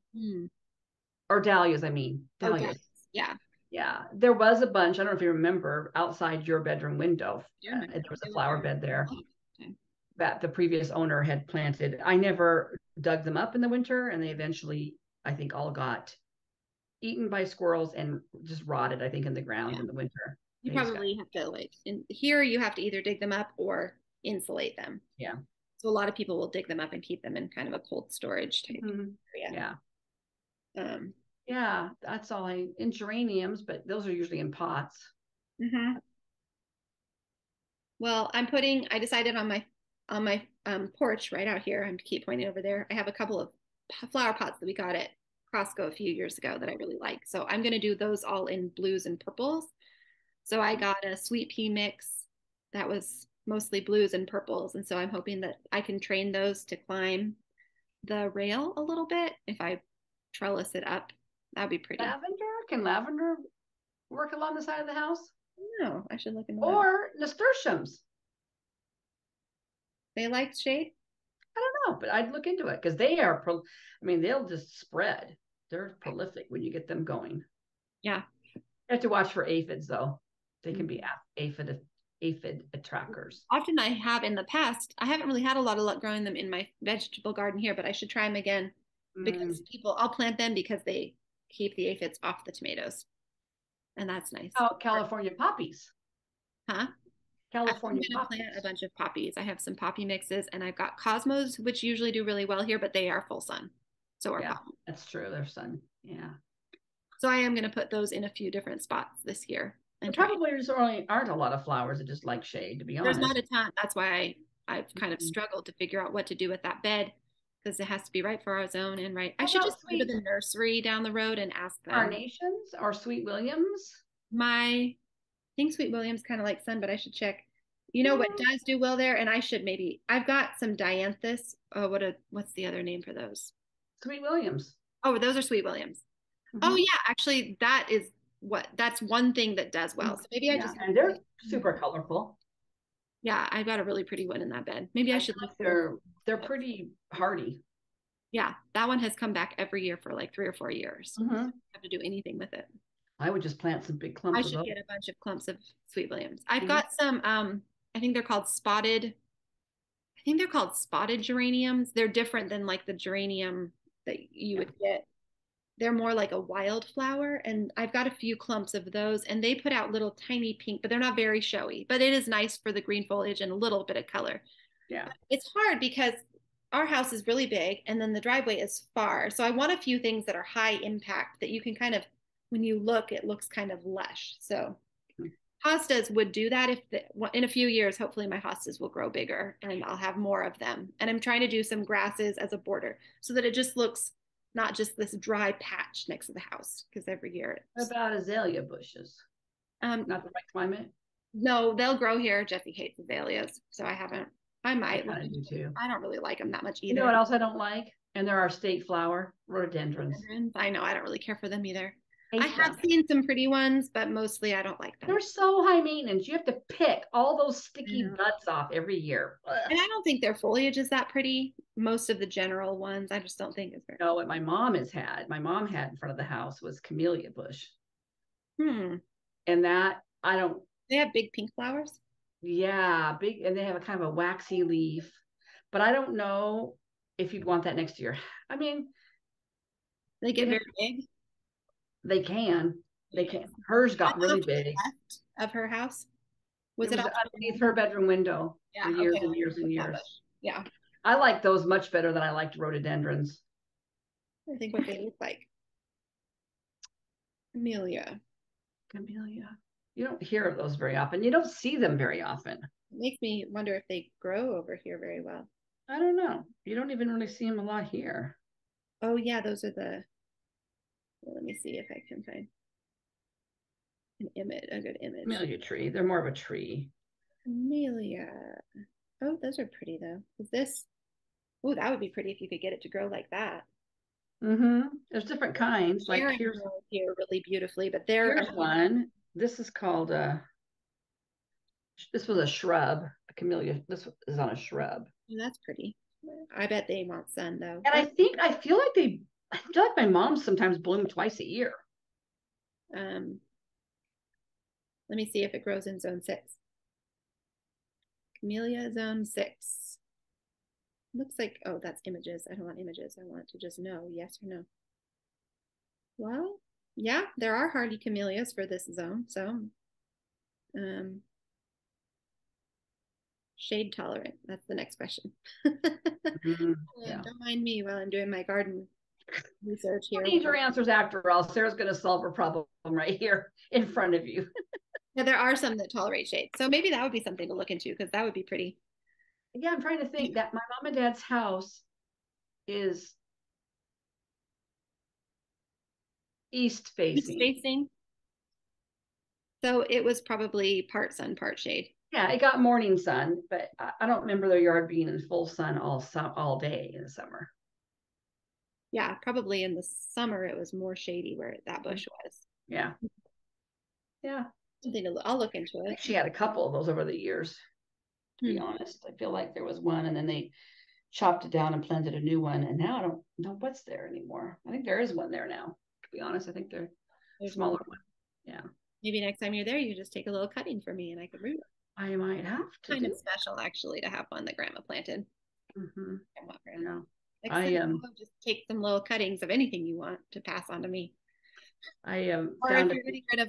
Or dahlias, I mean. Dahlias. Yeah. Yeah. There was a bunch, I don't know if you remember, outside your bedroom window. There was a flower bed there that the previous owner had planted. I never dug them up in the winter, and they eventually, I think, all got eaten by squirrels and just rotted, I think, in the ground in the winter. You probably have to here you have to either dig them up or insulate them. Yeah. So a lot of people will dig them up and keep them in kind of a cold storage type area. Yeah. Yeah, that's all in geraniums, but those are usually in pots. Well, I decided on my porch right out here. I'm keep pointing over there. I have a couple of flower pots that we got at Costco a few years ago that I really like. So I'm going to do those all in blues and purples. So I got a sweet pea mix that was mostly blues and purples. And so I'm hoping that I can train those to climb the rail a little bit. If I trellis it up, that'd be pretty. Can lavender work along the side of the house? No, I should look into or nasturtiums. They like shade? I don't know, but I'd look into it because they'll just spread. They're prolific when you get them going. Yeah. You have to watch for aphids, though. They can be aphid attractors. Often I have in the past. I haven't really had a lot of luck growing them in my vegetable garden here, but I should try them again because I'll plant them because they keep the aphids off the tomatoes. And that's nice. Oh, California poppies. Huh? California I'm going to plant a bunch of poppies. I have some poppy mixes, and I've got cosmos, which usually do really well here, but they are full sun. So that's true. They're sun. Yeah. So I am going to put those in a few different spots this year. And probably there aren't a lot of flowers that just like shade, to be honest. There's not a ton. That's why I've kind of struggled to figure out what to do with that bed because it has to be right for our zone and right. I should just go to the nursery down the road and ask them. Carnations or Sweet Williams? I think Sweet Williams kind of like sun, but I should check. You know what does do well there? And I should I've got some dianthus. Oh, what's the other name for those? Sweet Williams. Oh, those are Sweet Williams. Oh yeah, actually that's one thing that does well. So maybe and they're super colorful. Yeah, I've got a really pretty one in that bed. Maybe I should look. They're pretty hardy. Yeah, that one has come back every year for like 3 or 4 years. I don't have to do anything with it. I would just plant some big clumps. I should get a bunch of clumps of Sweet Williams. I've got some. I think they're called spotted geraniums. They're different than like the geranium that you would get. They're more like a wildflower, and I've got a few clumps of those, and they put out little tiny pink, but they're not very showy. But it is nice for the green foliage and a little bit of color. Yeah. But it's hard because our house is really big, and then the driveway is far. So I want a few things that are high impact that you can kind of, when you look, it looks kind of lush. So hostas would do that in a few years, hopefully my hostas will grow bigger and I'll have more of them. And I'm trying to do some grasses as a border so that it just looks not just this dry patch next to the house because every year what about azalea bushes? Not the right climate? No, they'll grow here. Jesse hates azaleas. So I might. I do too. I don't really like them that much either. You know what else I don't like? And they're our state flower, rhododendrons. I know. I don't really care for them either. I have seen some pretty ones, but mostly I don't like them. They're so high maintenance. You have to pick all those sticky buds off every year. And I don't think their foliage is that pretty. Most of the general ones, I just don't think is very. No, what my mom had in front of the house was camellia bush. And that, I don't. They have big pink flowers? Yeah, big, and they have a kind of a waxy leaf. But I don't know if you'd want that next to your. I mean, They get you know, very big. they can. They Yes. can. Hers I got really love the big. left of her house. It Was it was off to the underneath left? her bedroom window for Yeah. years Okay. and years and That years. bush. Yeah. I like those much better than I liked rhododendrons. I think what they look like. Amelia. Camellia. You don't hear of those very often. You don't see them very often. It makes me wonder if they grow over here very well. I don't know. You don't even really see them a lot here. Oh yeah, those are the. Well, let me see if I can find an image, a good image. Camellia tree. They're more of a tree. Amelia. Oh, those are pretty though. Is this? Oh, that would be pretty if you could get it to grow like that. Mm-hmm. There's different kinds. Like Sharon grows here really beautifully, but they're here's one. This is called this was a shrub. A camellia. This is on a shrub. oh, that's pretty. I bet they want sun though. And I feel like my mom sometimes bloom twice a year. Um, let me see if it grows in zone 6. Camellia zone 6. Looks like, oh, that's images. I don't want images. I want to just know yes or no. Well, yeah, there are hardy camellias for this zone. So, um, shade tolerant. That's the next question. Mm-hmm. Yeah. Don't mind me while I'm doing my garden research You here. need your answers after all. Sarah's going to solve her problem right here in front of you. Yeah, there are some that tolerate shade. So maybe that would be something to look into because that would be pretty. Yeah, I'm trying to think that my mom and dad's house is east East facing. facing. So it was probably part sun, part shade. Yeah, it got morning sun, but I don't remember their yard being in full sun all day in the summer. Yeah, probably in the summer it was more shady where that bush was. Yeah, yeah. Something to I'll look into I it. think she had a couple of those over the years. To be Hmm. honest, I feel like there was one, and then they chopped it down and planted a new one, and now I don't know what's there anymore. I think there is one there now. To be honest, I think they're There's smaller one. one. Yeah, Maybe next time you're there, you just take a little cutting for me and I could root it. I might have to Kind do. of special actually to have one that grandma planted. Mm-hmm. I know. next time I'll just take some little cuttings of anything you want to pass on to me. I Or found if you're getting rid of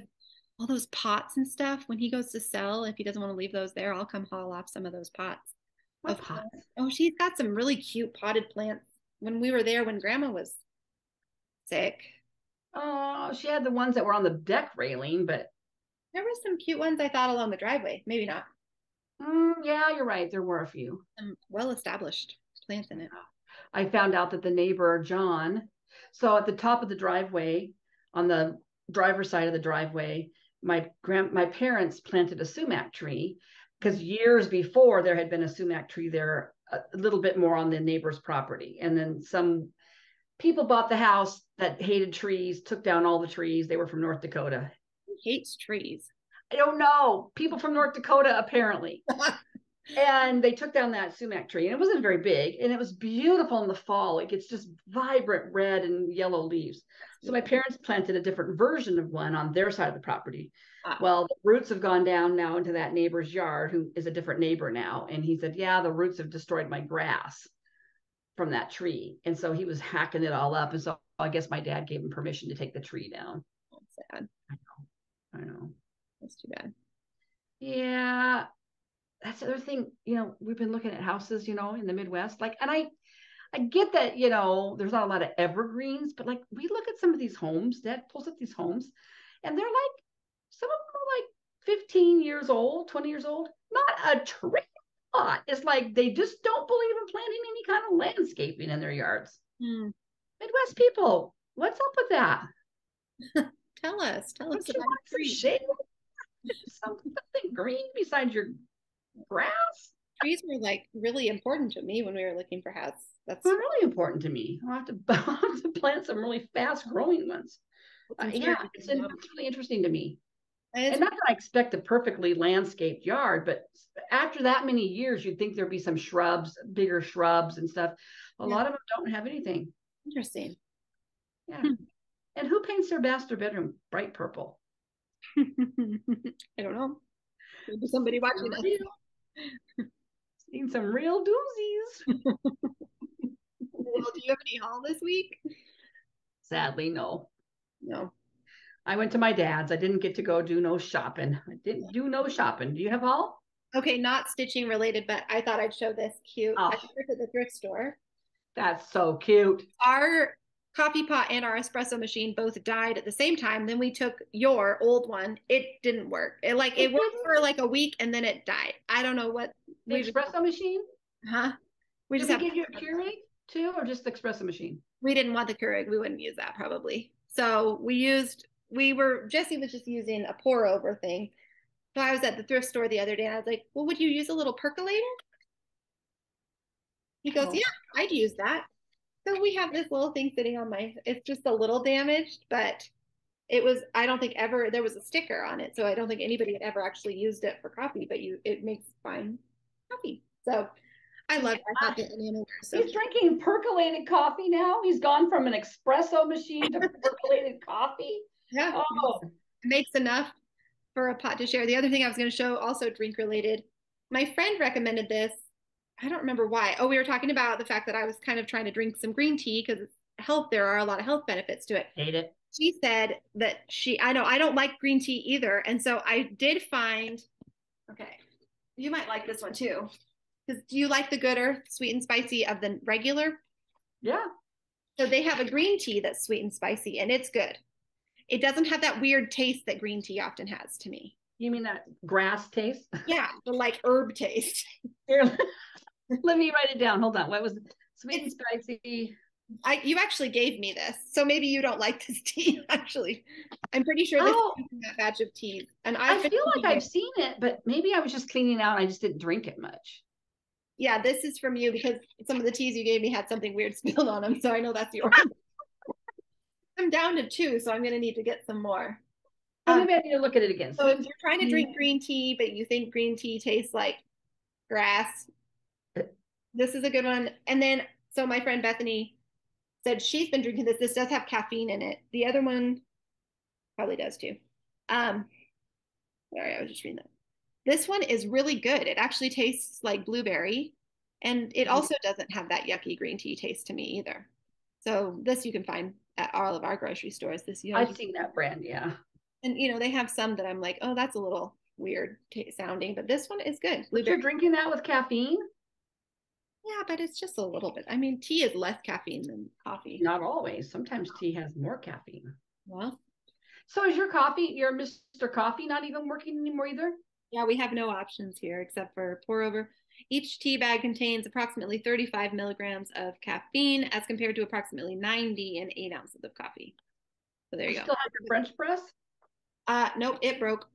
all those pots and stuff, when he goes to sell, if he doesn't want to leave those there, I'll come haul off some of those pots. what pots? Oh, she's got some really cute potted plants. When we were there when grandma was sick, Oh, she had the ones that were on the deck railing, but there were some cute ones I thought along the driveway. Maybe not. yeah, you're right. There were a few. Some well established plants in it. I found out that the neighbor, John, so at the top of the driveway, on the driver's side of the driveway, my parents planted a sumac tree because years before there had been a sumac tree there a little bit more on the neighbor's property. And then some people bought the house that hated trees, took down all the trees. They were from North Dakota. Who hates trees? I don't know. People from North Dakota, apparently. And they took down that sumac tree, and it wasn't very big, and it was beautiful in the fall. It gets just vibrant red and yellow leaves. So my parents planted a different version of one on their side of the property. Well, the roots have gone down now into that neighbor's yard, who is a different neighbor now. And he said, yeah, the roots have destroyed my grass from that tree. And so he was hacking it all up. And so I guess my dad gave him permission to take the tree down. That's sad. I know. That's too bad. Yeah. That's the other thing, we've been looking at houses, in the Midwest. Like, and I get that, there's not a lot of evergreens, but like we look at some of these homes, Dad pulls up these homes, and they're like, some of them are like 15 years old, 20 years old, not a tree lot. It's like they just don't believe in planting any kind of landscaping in their yards. Midwest people, what's up with that? Tell us Don't you about want some shade? Something green besides your grass? Trees were like really important to me when we were looking for houses. That's really important to me. I'll have to plant some really fast growing ones. Yeah, it's really interesting to me. And not that I expect a perfectly landscaped yard, but after that many years, you'd think there'd be some shrubs, bigger shrubs and stuff. A lot of them don't have anything. Interesting. Yeah. And who paints their master bedroom bright purple? I don't know. somebody watching us. Seen some real doozies. Well, do you have any haul this week? Sadly, no. No. I went to my dad's. I didn't get to go do no shopping. I didn't do no shopping. Do you have haul? Okay, not stitching related, but I thought I'd show this cute. Oh, I worked at the thrift store. that's so cute. Our coffee pot and our espresso machine both died at the same time. Then we took your old one. It didn't work. It worked for like a week and then it died. I don't know what The espresso machine? Huh? We Did just we give you a Keurig too, or just the espresso machine? We didn't want the Keurig. We wouldn't use that probably. So Jesse was just using a pour over thing. So I was at the thrift store the other day and I was like, well, would you use a little percolator? He goes, yeah, I'd use that. So we have this little thing sitting on it's just a little damaged, but I don't think ever, there was a sticker on it. So I don't think anybody had ever actually used it for coffee, but it makes fine coffee. So I love it. I thought the banana He's drinking percolated coffee now. He's gone from an espresso machine to percolated coffee. Yeah. Oh. It makes enough for a pot to share. The other thing I was going to show, also drink related, my friend recommended this. I don't remember why. Oh, we were talking about the fact that I was kind of trying to drink some green tea because there are a lot of health benefits to it. Hate it. She said that I know I don't like green tea either. And so I did find, okay, you might like this one too. Because do you like the Good Earth sweet and spicy of the regular? Yeah. So they have a green tea that's sweet and spicy and it's good. It doesn't have that weird taste that green tea often has to me. You mean that grass taste? Yeah, the like herb taste. Here, let me write it down. Hold on. What was it? Sweet and spicy? You actually gave me this, so maybe you don't like this tea. Actually, I'm pretty sure this is that batch of teas, and I feel like I've seen it, but maybe I was just cleaning out. And I just didn't drink it much. Yeah, this is from you because some of the teas you gave me had something weird spilled on them, so I know that's yours. I'm down to 2, so I'm going to need to get some more. Maybe I need to look at it again. So if you're trying to drink green tea, but you think green tea tastes like grass, this is a good one. And then, so my friend Bethany said she's been drinking this. This does have caffeine in it. The other one probably does too. Sorry, I was just reading that. This one is really good. It actually tastes like blueberry, and it also doesn't have that yucky green tea taste to me either. So this you can find at all of our grocery stores. I've seen that brand, yeah. And they have some that I'm like, oh, that's a little weird sounding, but this one is good. But you're drinking that with caffeine? Yeah, but it's just a little bit. I mean, tea is less caffeine than coffee. Not always. Sometimes tea has more caffeine. Well, so is your Mr. Coffee not even working anymore either? Yeah, we have no options here except for pour over. Each tea bag contains approximately 35 milligrams of caffeine as compared to approximately 90 in 8 ounces of coffee. So there you go. Still have your French press? Nope, it broke.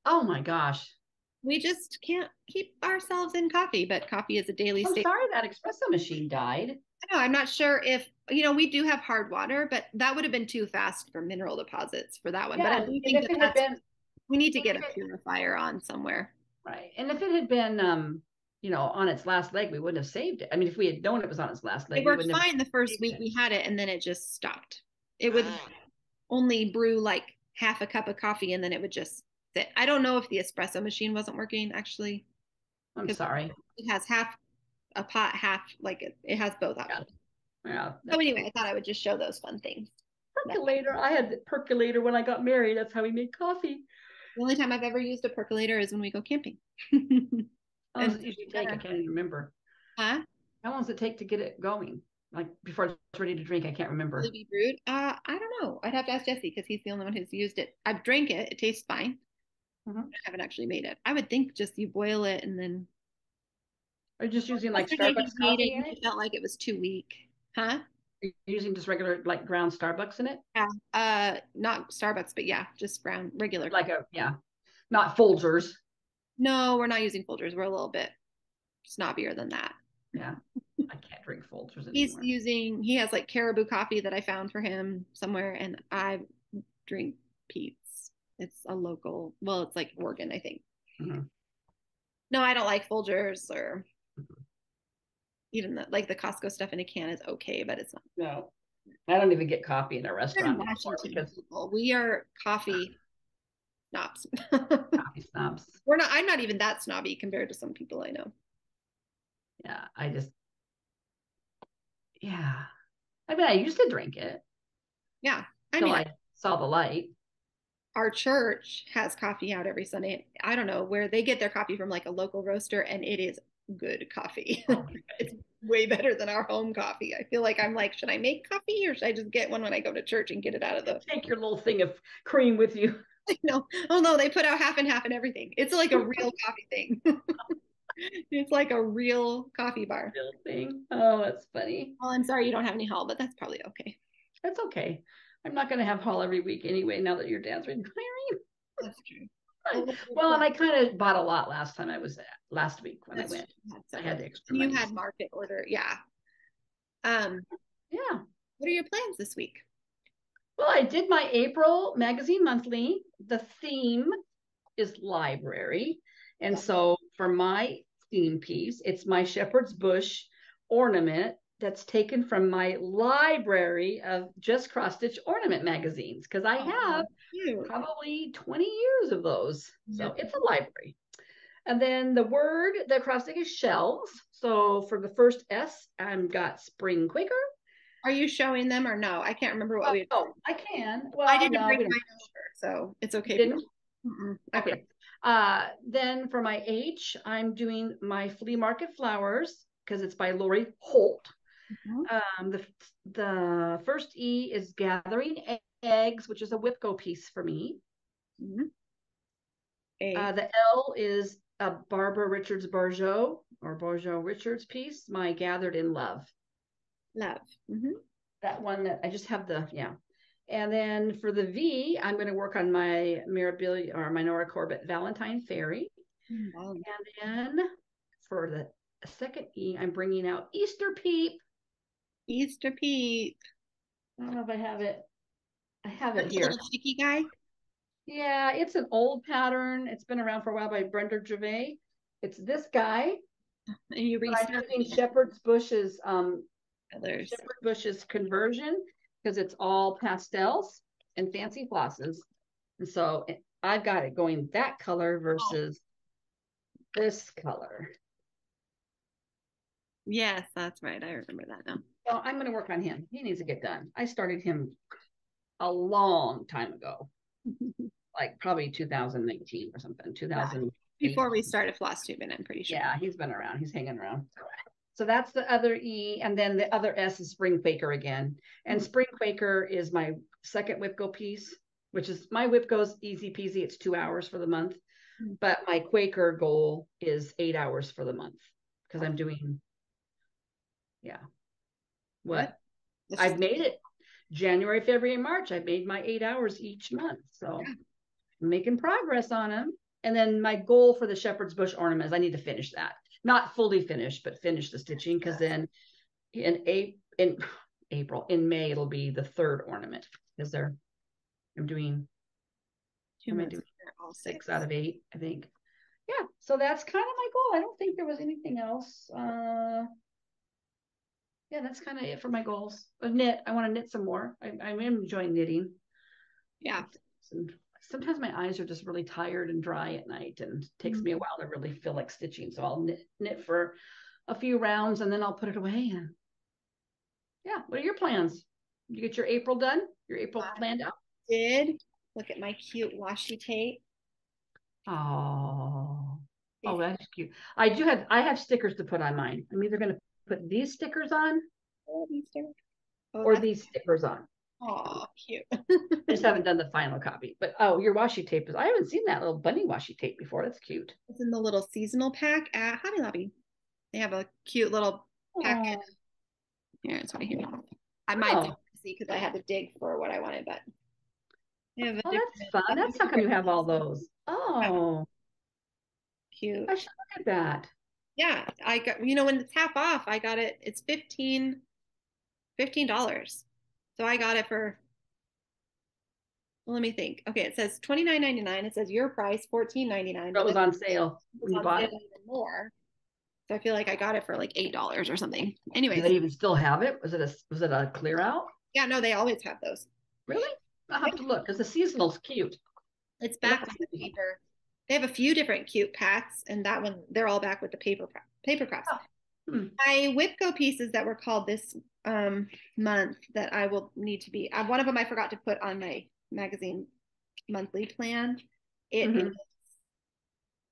Oh my gosh. We just can't keep ourselves in coffee, but coffee is a daily staple. I'm sorry that espresso machine died. I know, I'm not sure if, we do have hard water, but that would have been too fast for mineral deposits for that one. Yeah, but I do think we need to get a purifier on somewhere. Right. And if it had been, on its last leg, we wouldn't have saved it. I mean, if we had known it was on its last leg, it worked fine the first week we had it, and then it just stopped. It would only brew like half a cup of coffee, and then it would just sit. I don't know if the espresso machine wasn't working, actually. I'm sorry. It has half a pot, half, like it has both options. Yeah. So anyway, I thought I would just show those fun things. Percolator. I had the percolator when I got married. That's how we made coffee. The only time I've ever used a percolator is when we go camping. How long does it usually take? I can't even remember. Huh? How long does it take to get it going? Like before it's ready to drink? I can't remember. Will it be brewed? I don't know. I'd have to ask Jesse because he's the only one who's used it. I've drank it. It tastes fine. I haven't actually made it. I would think just you boil it and then. Or just using like Starbucks coffee in it? It felt like it was too weak. Huh? Are you using just regular like ground Starbucks in it? Yeah. Not Starbucks, but yeah, just ground regular. Like not Folgers. No, we're not using Folgers. We're a little bit snobbier than that. Yeah. I can't drink Folgers anymore. He has like Caribou coffee that I found for him somewhere, and I drink Pete's. It's a local, well, it's like Oregon, I think. No, I don't like Folgers or even the Costco stuff in a can is okay, but it's not. No, I don't even get coffee in a restaurant. We are coffee snobs. Coffee snobs. I'm not even that snobby compared to some people I know. Yeah, yeah. I mean, I used to drink it. Yeah. I Till mean, I saw the light. our church has coffee out every Sunday. I don't know where they get their coffee from, like a local roaster, and it is good coffee. Oh, It's way better than our home coffee. I feel like I'm like, should I make coffee or should I just get one when I go to church and get it out of the take your little thing of cream with you. no. Oh no, they put out half and half and everything. It's like a real coffee thing. It's like a real coffee bar. Real thing. Oh, that's funny. Well, I'm sorry you don't have any Hall, but that's probably okay. That's okay. I'm not going to have Hall every week anyway, now that your dad's retiring. That's true. Well, and I kind of bought a lot last week when I went. I had the extra money. You had market order. Yeah. Yeah. What are your plans this week? Well, I did my April magazine monthly. The theme is library. And so for my theme piece, it's my shepherd's bush ornament that's taken from my library of just cross stitch ornament magazines, because I have probably 20 years of those. So it's a library. And then the word that cross stitch is shelves. So for the first S, I've got spring Quaker. Are you showing them or no? I can't remember what we. Oh, I can. Well, I didn't bring mine over, so it's okay. Didn't? Okay. Then for my H, I'm doing my flea market flowers because it's by Lori Holt. The first E is gathering eggs, which is a Whipco piece for me. The L is a Barbara Bourgeau Richards piece, my Gathered in Love. That one that I just have and then for the V, I'm going to work on my Mirabilia or my Nora Corbett Valentine Fairy. And then for the second E, I'm bringing out Easter Peep. Easter Peep. I don't know if I have it. I have it here. Little sticky guy. Yeah, it's an old pattern. It's been around for a while by Brenda Gervais. It's this guy. And you I'm using Shepherd's Bush's colors. Shepherd Bush's conversion because it's all pastels and fancy flosses. And so I've got it going that color versus this color. Yes, that's right. I remember that now. So I'm going to work on him. He needs to get done. I started him a long time ago, like probably 2019 or something. 2000 before we started Flosstube, I'm pretty sure. Yeah, he's been around. He's hanging around. So that's the other E, and then the other S is Spring Quaker again. And Spring Quaker is my second Whipco piece, which is my Whipco's easy peasy. It's 2 hours for the month, but my Quaker goal is 8 hours for the month because I'm doing. I've made it January, February, and March. I've made my 8 hours each month. So I'm making progress on them. And then my goal for the Shepherd's Bush ornaments, I need to finish that. Not fully finished, but finish the stitching because then in May, it'll be the third ornament because I'm doing 6 out of 8, I think. Yeah, so that's kind of my goal. I don't think there was anything else. That's kind of it for my goals. Knit. I want to knit some more. I'm enjoying knitting. Yeah. And sometimes my eyes are just really tired and dry at night, and it takes me a while to really feel like stitching. So I'll knit for a few rounds and then I'll put it away. And what are your plans? You get your April done? Your April planned out? Did look at my cute washi tape. Oh, that's cute. I have stickers to put on mine. I'm either going to put these stickers on or these stickers on. Oh, cute. I just haven't done the final copy. But your washi tape I haven't seen that little bunny washi tape before. That's cute. It's in the little seasonal pack at Hobby Lobby. They have a cute little packet. Here, it's right here. I might see because I had to dig for what I wanted, but that's fun. That's how come you have all those. Oh, cute. I should look at that. Yeah, I got, when it's half off, I got it. It's $15. So I got it for, well, let me think. Okay, it says $29.99. It says your price $14.99. That was on sale when you bought it. Even more. So I feel like I got it for like $8 or something. Anyway, do they even still have it? Was it a clear out? Yeah, no, they always have those. Really? I'll have to look because the seasonal's cute. It's I like back the on the sticky one. paper. They have a few different cute packs, and that one, they're all back with the paper crafts. Oh. Hmm. My Whipco pieces that were called this month that I will need to be, one of them I forgot to put on my magazine monthly plan. It is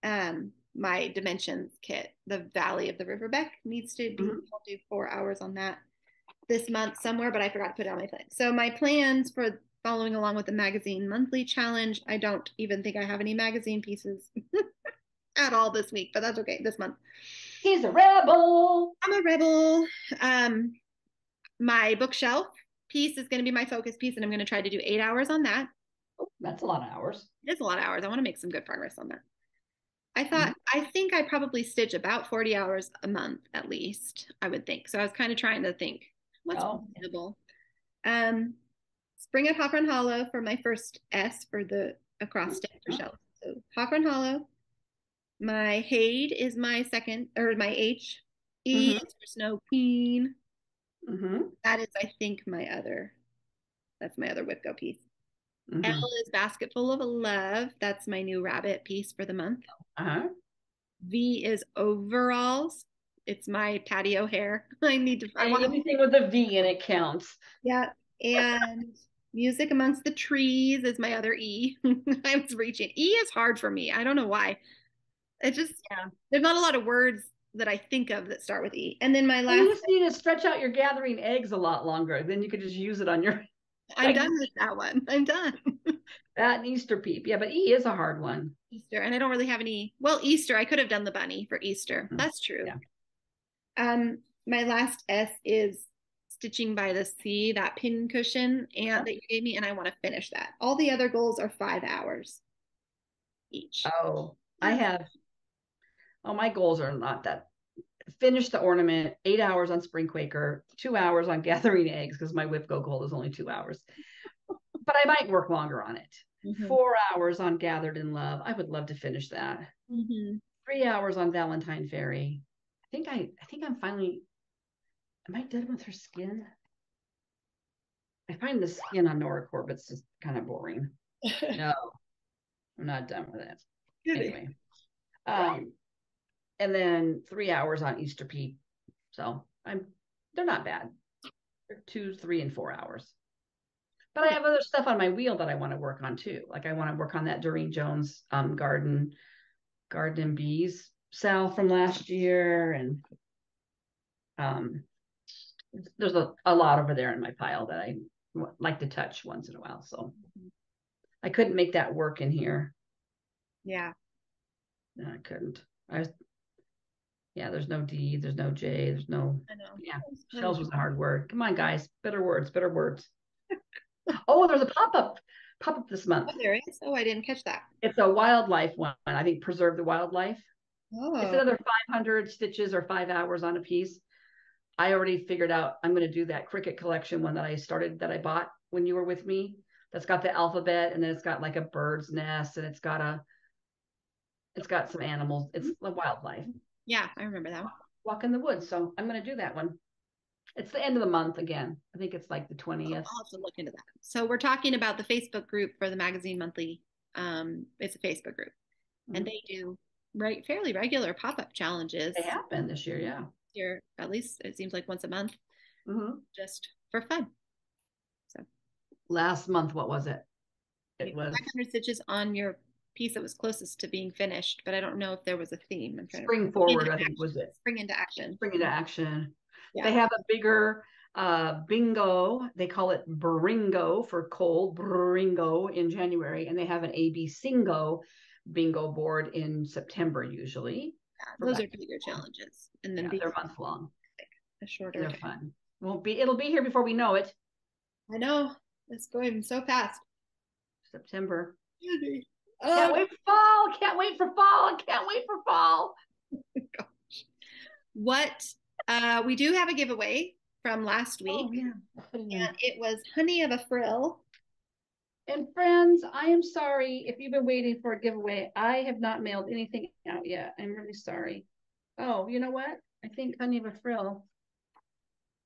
Mm-hmm. my dimensions kit. The Valley of the Riverbeck needs to be, Mm-hmm. I'll do 4 hours on that this month somewhere, but I forgot to put it on my plan. So my plans for following along with the magazine monthly challenge, I don't even think I have any magazine pieces at all this week, but that's okay, this month. He's a rebel. I'm a rebel. Um, my bookshelf piece is going to be my focus piece, and I'm going to try to do 8 hours on that. Oh, that's a lot of hours. It's a lot of hours. I want to make some good progress on that. Mm-hmm. I think I probably stitch about 40 hours a month at least, I would think. So I was kind of trying to think what's Oh. reasonable. Um, Spring at Hawthorne Hollow for my first S for the across stitch for shelf. So Hawthorne Hollow. My Hade is my second, or my H. E Mm-hmm. is for Snow Queen. Mm-hmm. That is, I think, that's my other Whipco piece. L Mm-hmm. is Basket Full of Love. That's my new rabbit piece for the month. Uh-huh. V is Overalls. It's my patio hair. I Hey, want to, anything with a V in it counts. yeah. And Music Amongst the Trees is my other E. I was reaching. E is hard for me. I don't know why. It just, Yeah. there's not a lot of words that I think of that start with E. And then my Well, you last, just need to stretch out your gathering eggs a lot longer. Then you could just use it on your I'm like done with that one. I'm done. that and Easter peep. Yeah, but E is a hard one. Easter. And I don't really have any, well, Easter, I could have done the bunny for Easter. That's true. Yeah. My last S is Stitching by the Sea, that pin cushion and that you gave me, and I want to finish that. All the other goals are 5 hours each. Oh, I have. Oh, my goals are not that. Finish the ornament, 8 hours on Spring Quaker, 2 hours on gathering eggs because my Whipco goal is only 2 hours. But I might work longer on it. Mm-hmm. 4 hours on Gathered in Love. I would love to finish that. Mm-hmm. 3 hours on Valentine Fairy. I think I'm finally. Am I done with her skin? I find the skin on Nora Corbett's just kind of boring. No, I'm not done with it. Anyway, and then 3 hours on Easter Pete. So they're not bad. They're 2, 3, and 4 hours. But I have other stuff on my wheel that I want to work on too. Like I want to work on that Doreen Jones garden and bees SAL from last year, and there's a lot over there in my pile that I like to touch once in a while. So I couldn't make that work in here. Yeah. No, I couldn't. There's no D, there's no J, there's no. I know. Yeah, shells was a hard word. Come on, guys, better words, better words. Oh, there's a pop-up this month. Oh, there is. Oh, I didn't catch that. It's a wildlife one. I think Preserve the Wildlife. Oh. It's another 500 stitches or 5 hours on a piece. I already figured out I'm going to do that Cricket collection one that I bought when you were with me. That's got the alphabet, and then it's got like a bird's nest, and it's got some animals. It's a wildlife. Yeah, I remember that one. Walk in the woods. So I'm going to do that one. It's the end of the month again. I think it's like the 20th. I'll have to look into that. So we're talking about the Facebook group for the magazine monthly. It's a Facebook group, and they do fairly regular pop-up challenges. They have been this year, yeah. Here, at least it seems like once a month, just for fun. So last month, what was it? It was 500 stitches on your piece that was closest to being finished, but I don't know if there was a theme. I'm trying Spring Forward, I think was it. Spring into Action. Spring into Action. Yeah. They have a bigger bingo. They call it Bringo for cold, Bringo in January, and they have an AB Singo bingo board in September usually. Yeah, those are bigger challenges, and then they're month long. A shorter. They're fun. It'll be here before we know it. I know, it's going so fast. September. Can't wait for fall. Can't wait for fall. Can't wait for fall. Gosh. What we do have a giveaway from last week. Oh, yeah. And it was Honey of a Frill. And friends, I am sorry if you've been waiting for a giveaway. I have not mailed anything out yet. I'm really sorry. Oh, you know what? I think Honey of a Frill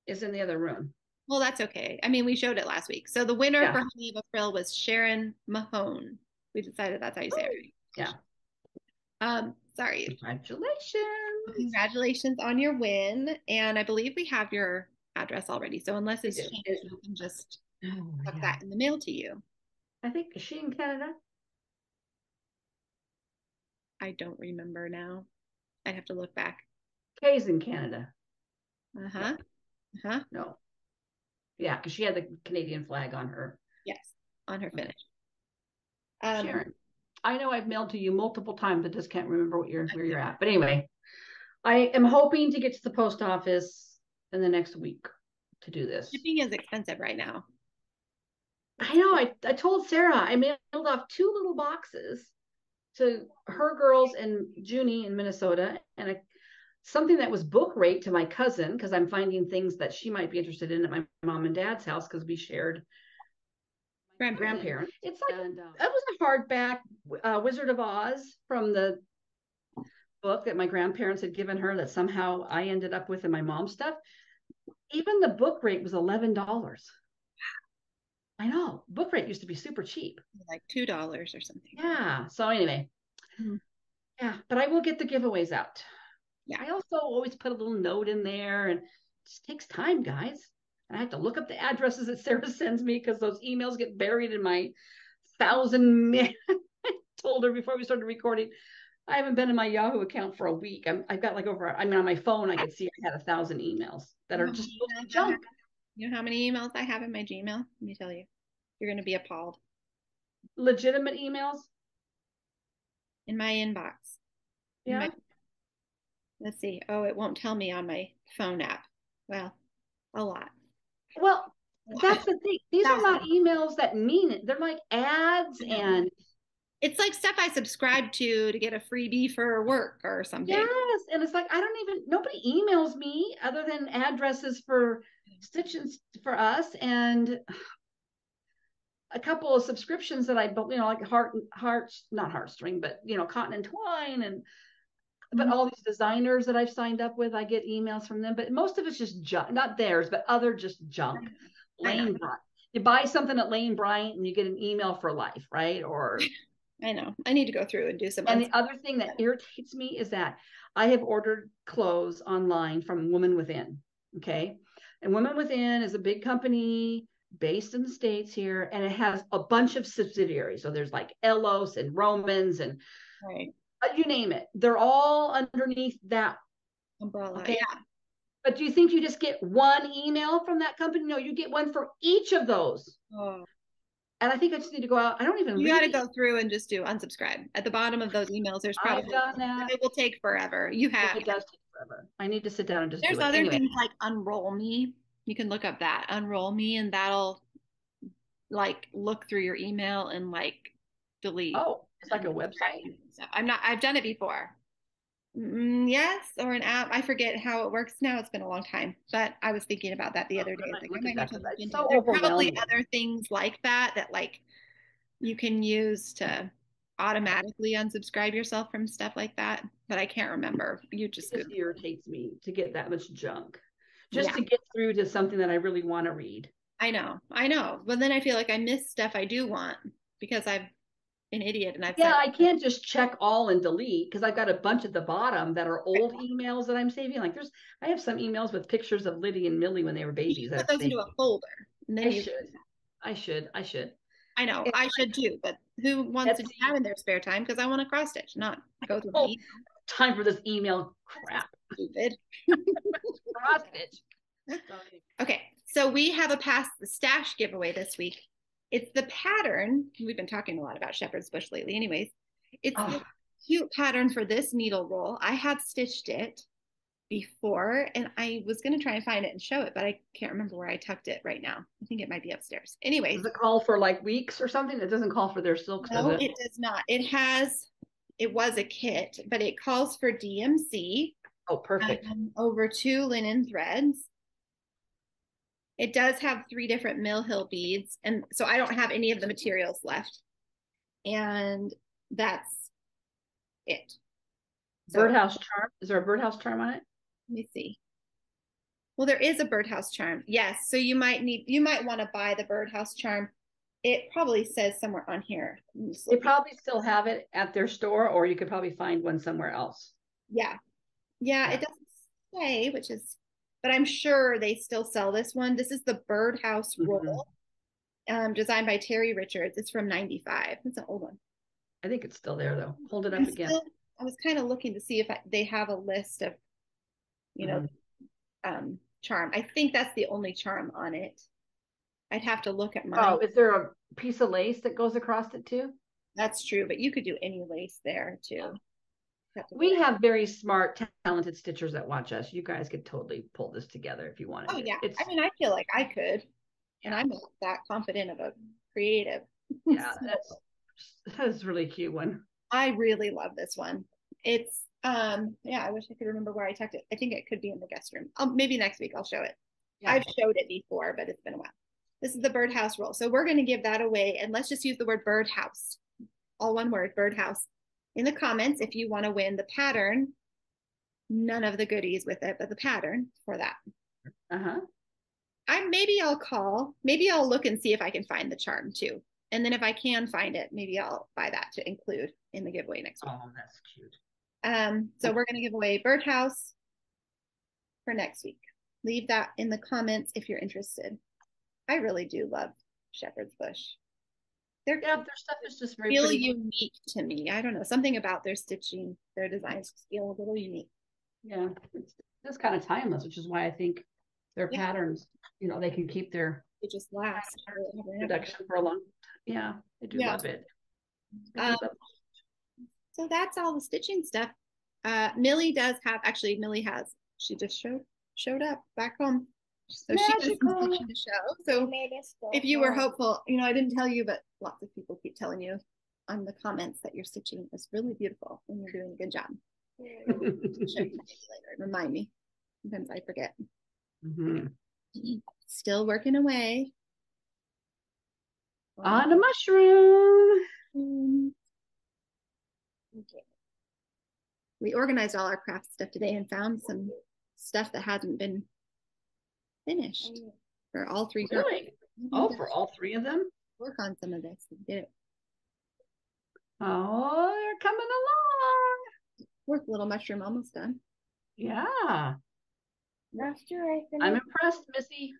is in the other room. Well, that's okay. I mean, we showed it last week. So the winner for Honey of a Frill was Sharon Mahone. We decided that's how you say it, right? Yeah. Sorry. Congratulations. Congratulations on your win. And I believe we have your address already. So unless it's We do. changed, we can just put Yeah. that in the mail to you. I think, is she in Canada? I don't remember now. I'd have to look back. Kay's in Canada. Uh-huh. Uh-huh. No. Yeah, because she had the Canadian flag on her. Yes, on her finish. Sharon, I know I've mailed to you multiple times. I just can't remember where you're at. But anyway, I am hoping to get to the post office in the next week to do this. Shipping is expensive right now. I know. I told Sarah I mailed off 2 little boxes to her girls in Junie in Minnesota, and something that was book rate to my cousin, because I'm finding things that she might be interested in at my mom and dad's house because we shared grandparents. It's like that was a hardback Wizard of Oz from the book that my grandparents had given her that somehow I ended up with in my mom's stuff. Even the book rate was $11. I know. Book rate used to be super cheap. Like $2 or something. Yeah. So anyway. Yeah, but I will get the giveaways out. Yeah. I also always put a little note in there, and it just takes time, guys. And I have to look up the addresses that Sarah sends me because those emails get buried in my 1,000. I told her before we started recording, I haven't been in my Yahoo account for a week. I've got like on my phone, I could see I had 1,000 emails that are just junk. You know how many emails I have in my Gmail? Let me tell you. You're going to be appalled. Legitimate emails? In my inbox. Yeah. Let's see. Oh, it won't tell me on my phone app. Well, a lot. Well, that's the thing. These are not emails that mean it. They're like ads, and it's like stuff I subscribe to get a freebie for work or something. Yes, and it's like nobody emails me other than addresses for stitches for us and a couple of subscriptions that I, like not heartstring, but cotton and twine but all these designers that I've signed up with, I get emails from them, but most of it's just junk, not theirs, but other just junk. Lane Bryant. You buy something at Lane Bryant and you get an email for life, right? Or I know. I need to go through and do some. And the other thing that irritates me is that I have ordered clothes online from Woman Within. Okay. And Woman Within is a big company based in the States here, and it has a bunch of subsidiaries. So there's like Elos and Romans and you name it. They're all underneath that umbrella. Okay? Yeah. But do you think you just get one email from that company? No, you get one for each of those. Oh. And I think I just need to go out. I don't even. You got to go through and just do unsubscribe. At the bottom of those emails, there's probably. I've done that. It will take forever. You have. It does take forever. I need to sit down and just. There's other things like Unroll Me. You can look up that Unroll Me, and that'll like look through your email and like delete. Oh, it's like a website. I've done it before. Yes, or an app. I forget how it works now. It's been a long time, but I was thinking about that the other day. There are probably other things like that like you can use to automatically unsubscribe yourself from stuff like that, but I can't remember. It just irritates me to get that much junk just to get through to something that I really want to read. I know. But then I feel like I miss stuff I do want because I've an idiot and I can't just check all and delete because I've got a bunch at the bottom that are old emails that I'm saving. Like I have some emails with pictures of Liddy and Millie when they were babies. Put those into a folder. And then I should. I know, I should too, but who wants to do that in their spare time? Because I want to cross stitch, not go through time for this email crap. Stupid. Cross stitch. Okay, so we have a Pass the Stash giveaway this week. It's the pattern. We've been talking a lot about shepherd's bush lately anyways. It's the cute pattern for this needle roll. I have stitched it before and I was going to try and find it and show it, but I can't remember where I tucked it right now. I think it might be upstairs. Anyway. Does it call for like weeks or something? It doesn't call for their silks, no, does it? It does not. It was a kit, but it calls for DMC. Oh, perfect. Over 2 linen threads. It does have 3 different Mill Hill beads, and so I don't have any of the materials left. And that's it. Birdhouse charm. Is there a birdhouse charm on it? Let me see. Well, there is a birdhouse charm. Yes. So you might want to buy the birdhouse charm It probably says somewhere on here. They probably still have it at their store, or you could probably find one somewhere else. Yeah. Yeah, Yeah. it doesn't say, which is, but I'm sure they still sell this one. This is the Birdhouse Mhm. Roll, designed by Terry Richards. It's from 95. It's an old one. I think it's still there though. Hold it I'm up again. still, I was kind of looking to see if they have a list of, you know, Mhm. charm. I think that's the only charm on it. I'd have to look at mine. Oh, is there a piece of lace that goes across it too? That's true, but you could do any lace there too. We have very smart, talented stitchers that watch us. You guys could totally pull this together if you Oh wanted it. yeah. It's I mean, I feel like I could, and yeah, I'm not that confident of a creative. yeah, So that's a really cute one. I really love this one. It's yeah, I wish I could remember where I tucked it. I think it could be in the guest room. Maybe next week I'll show it. Yeah. I've showed it before, but it's been a while. This is the birdhouse roll. So we're going to give that away, and let's just use the word birdhouse, all one word, birdhouse, in the comments if you want to win the pattern. None of the goodies with it, but the pattern for that. Uh-huh. Maybe I'll look and see if I can find the charm too. And then if I can find it, maybe I'll buy that to include in the giveaway next week. Oh, that's cute. So we're going to give away birdhouse for next week. Leave that in the comments if you're interested. I really do love shepherd's bush. Their stuff is just very feel pretty. unique to me. I don't know, something about their stitching, their designs just feel a little unique. Yeah, it's kind of timeless, which is why I think their patterns, they can keep their it just lasts production for a long. Yeah, I do love it. So that's all the stitching stuff. Millie does have, actually Millie has, she just showed up back home. So she has some stitching to show. So if you were hopeful, I didn't tell you, but lots of people keep telling you on the comments that your stitching is really beautiful and you're doing a good job. Show you later. Remind me. Sometimes I forget. Mm-hmm. Still working away on a mushroom. Okay. We organized all our craft stuff today and found some stuff that hasn't been finished for all three girls. Really? Oh, for all three of them? Work on some of this. We did it. Oh, they're coming along. Fourth little mushroom almost done. Yeah. After I finish I'm impressed, Missy.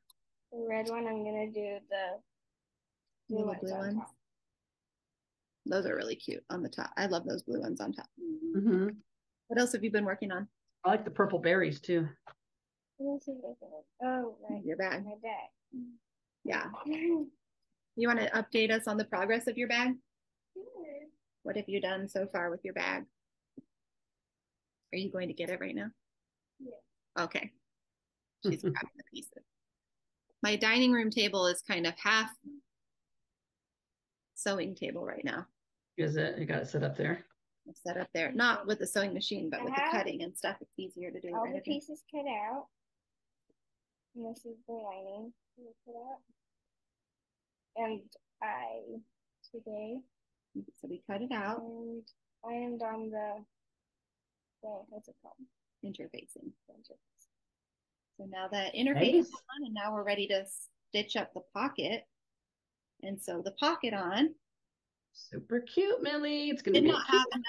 The red one, I'm gonna do the blue ones. Those are really cute on the top. I love those blue ones on top. Mm-hmm. What else have you been working on? I like the purple berries too. Oh, right. Your bag. My bag. Yeah. You want to update us on the progress of your bag? Sure. What have you done so far with your bag? Are you going to get it right now? Yeah. Okay. She's grabbing the pieces. My dining room table is kind of half sewing table right now. Is it? You got it set up there? Set up there, not with the sewing machine, but with the cutting and stuff. It's easier to do. All the pieces cut out. And this is the lining cut out. And today. So we cut it out. And I am on what's it called? Interfacing. So now the interface is on, and now we're ready to stitch up the pocket and sew the pocket on. Super cute, Millie. It's going to be not have enough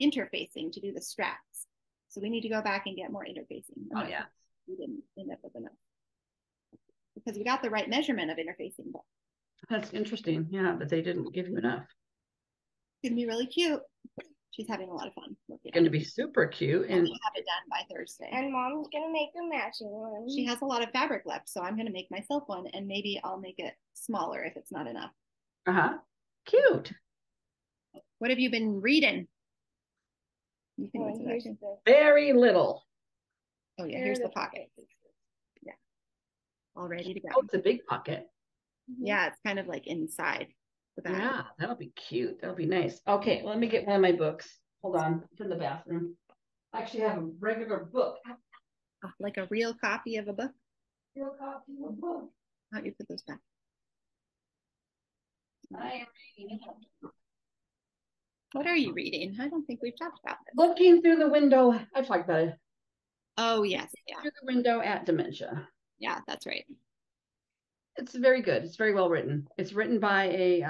interfacing to do the straps. So we need to go back and get more interfacing. Oh, yeah. We didn't end up with enough. Because we got the right measurement of interfacing. But that's interesting. Yeah, but they didn't give you enough. It's going to be really cute. She's having a lot of fun. It's going to be super cute. And we'll have it done by Thursday. And Mom's going to make a matching one. She has a lot of fabric left, so I'm going to make myself one, and maybe I'll make it smaller if it's not enough. Uh-huh. Cute. What have you been reading? You can answer that. Very little. Oh, yeah, here's the pocket. Yeah. All ready to go. Oh, it's a big pocket. Yeah, it's kind of like inside. Yeah, that'll be cute. That'll be nice. Okay, let me get one of my books. Hold on. It's in the bathroom. I actually have a regular book. Like a real copy of a book? Real copy of a book. How do you put those back? I am reading. What are you reading? I don't think we've talked about this. Looking through the window. I've talked about it. Oh, yes. Yeah. Through the window at Dementia. Yeah, that's right. It's very good. It's very well written. It's written by a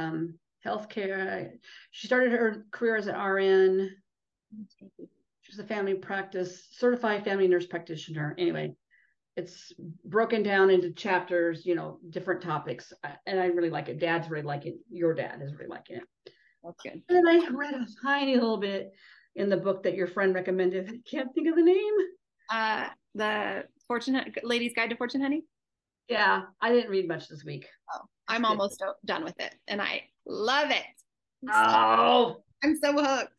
healthcare. She started her career as an RN. She's a family practice certified family nurse practitioner. Anyway, it's broken down into chapters, you know, different topics, and I really like it. Dad's really liking it. Your dad is really liking it. Okay. And then I read a tiny little bit in the book that your friend recommended. I can't think of the name. The Lady's Guide to Fortune Honey. Yeah, I didn't read much this week. Oh, I'm almost done with it, and I love it. Oh, I'm so hooked.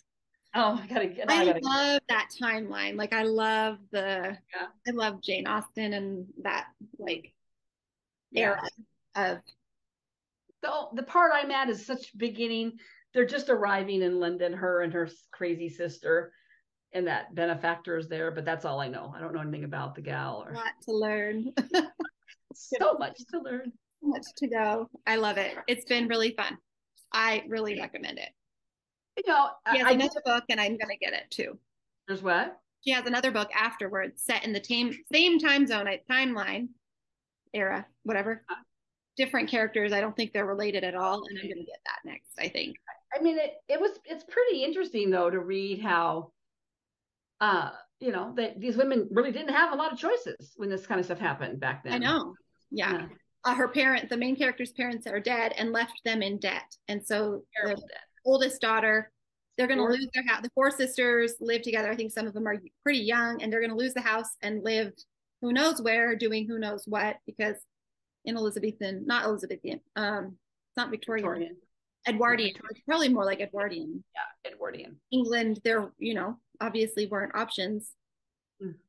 Oh, I love that timeline. Like I love I love Jane Austen and that like era of. The part I'm at is such beginning. They're just arriving in London, her and her crazy sister, and that benefactor is there. But that's all I know. I don't know anything about the gal. A lot to learn. So much to learn. So much to go. I love it. It's been really fun. I really recommend it. You know, she has another book, and I'm gonna get it too. There's what? She has another book afterwards, set in the same time zone, timeline, era, whatever. Different characters. I don't think they're related at all, and I'm gonna get that next. I think. I mean, it's pretty interesting though to read how, you know, that these women really didn't have a lot of choices when this kind of stuff happened back then. I know. Yeah. The main character's parents are dead and left them in debt, and so the oldest daughter, they're going to lose their house. The 4 sisters live together. I think some of them are pretty young, and they're going to lose the house and live who knows where, doing who knows what, because in not Elizabethan, it's not Victorian. Edwardian. It's probably more like Edwardian. Yeah, Edwardian. England, there, you know, obviously weren't options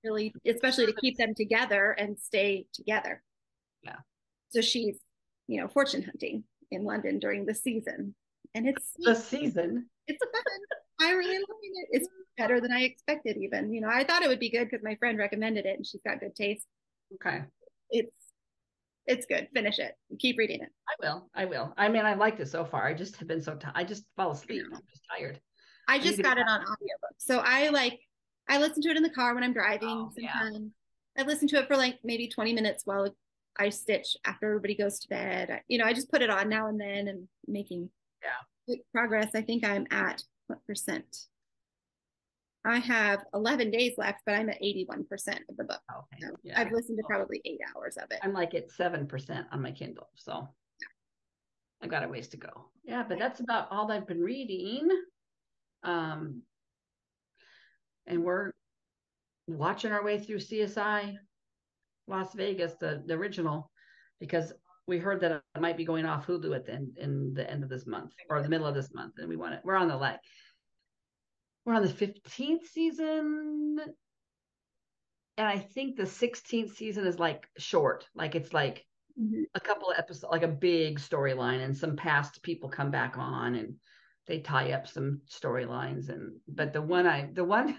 really, especially to keep them together and stay together. Yeah. So she's, you know, fortune hunting in London during the season. And it's the season. It's fun. I really love it. It's better than I expected even. You know, I thought it would be good because my friend recommended it and she's got good taste. Okay. It's good. Finish it. Keep reading it. I will. I mean, I liked it so far. I just have been so tired. I just fall asleep. I'm just tired. I just got it on audiobook. So I listen to it in the car when I'm driving sometimes. I listen to it for like maybe 20 minutes while I stitch after everybody goes to bed. You know, I just put it on now and then and making good progress. I think I'm at what percent? I have 11 days left, but I'm at 81% of the book. Okay. So I've listened to probably 8 hours of it. I'm like at 7% on my Kindle. So I got a ways to go. Yeah, but that's about all I've been reading. And we're watching our way through CSI Las Vegas, the original, because we heard that it might be going off Hulu at in the end of this month or the middle of this month, and we're on the 15th season, and I think the 16th season is like short, like it's like a couple of episodes, like a big storyline, and some past people come back on and they tie up some storylines. But the one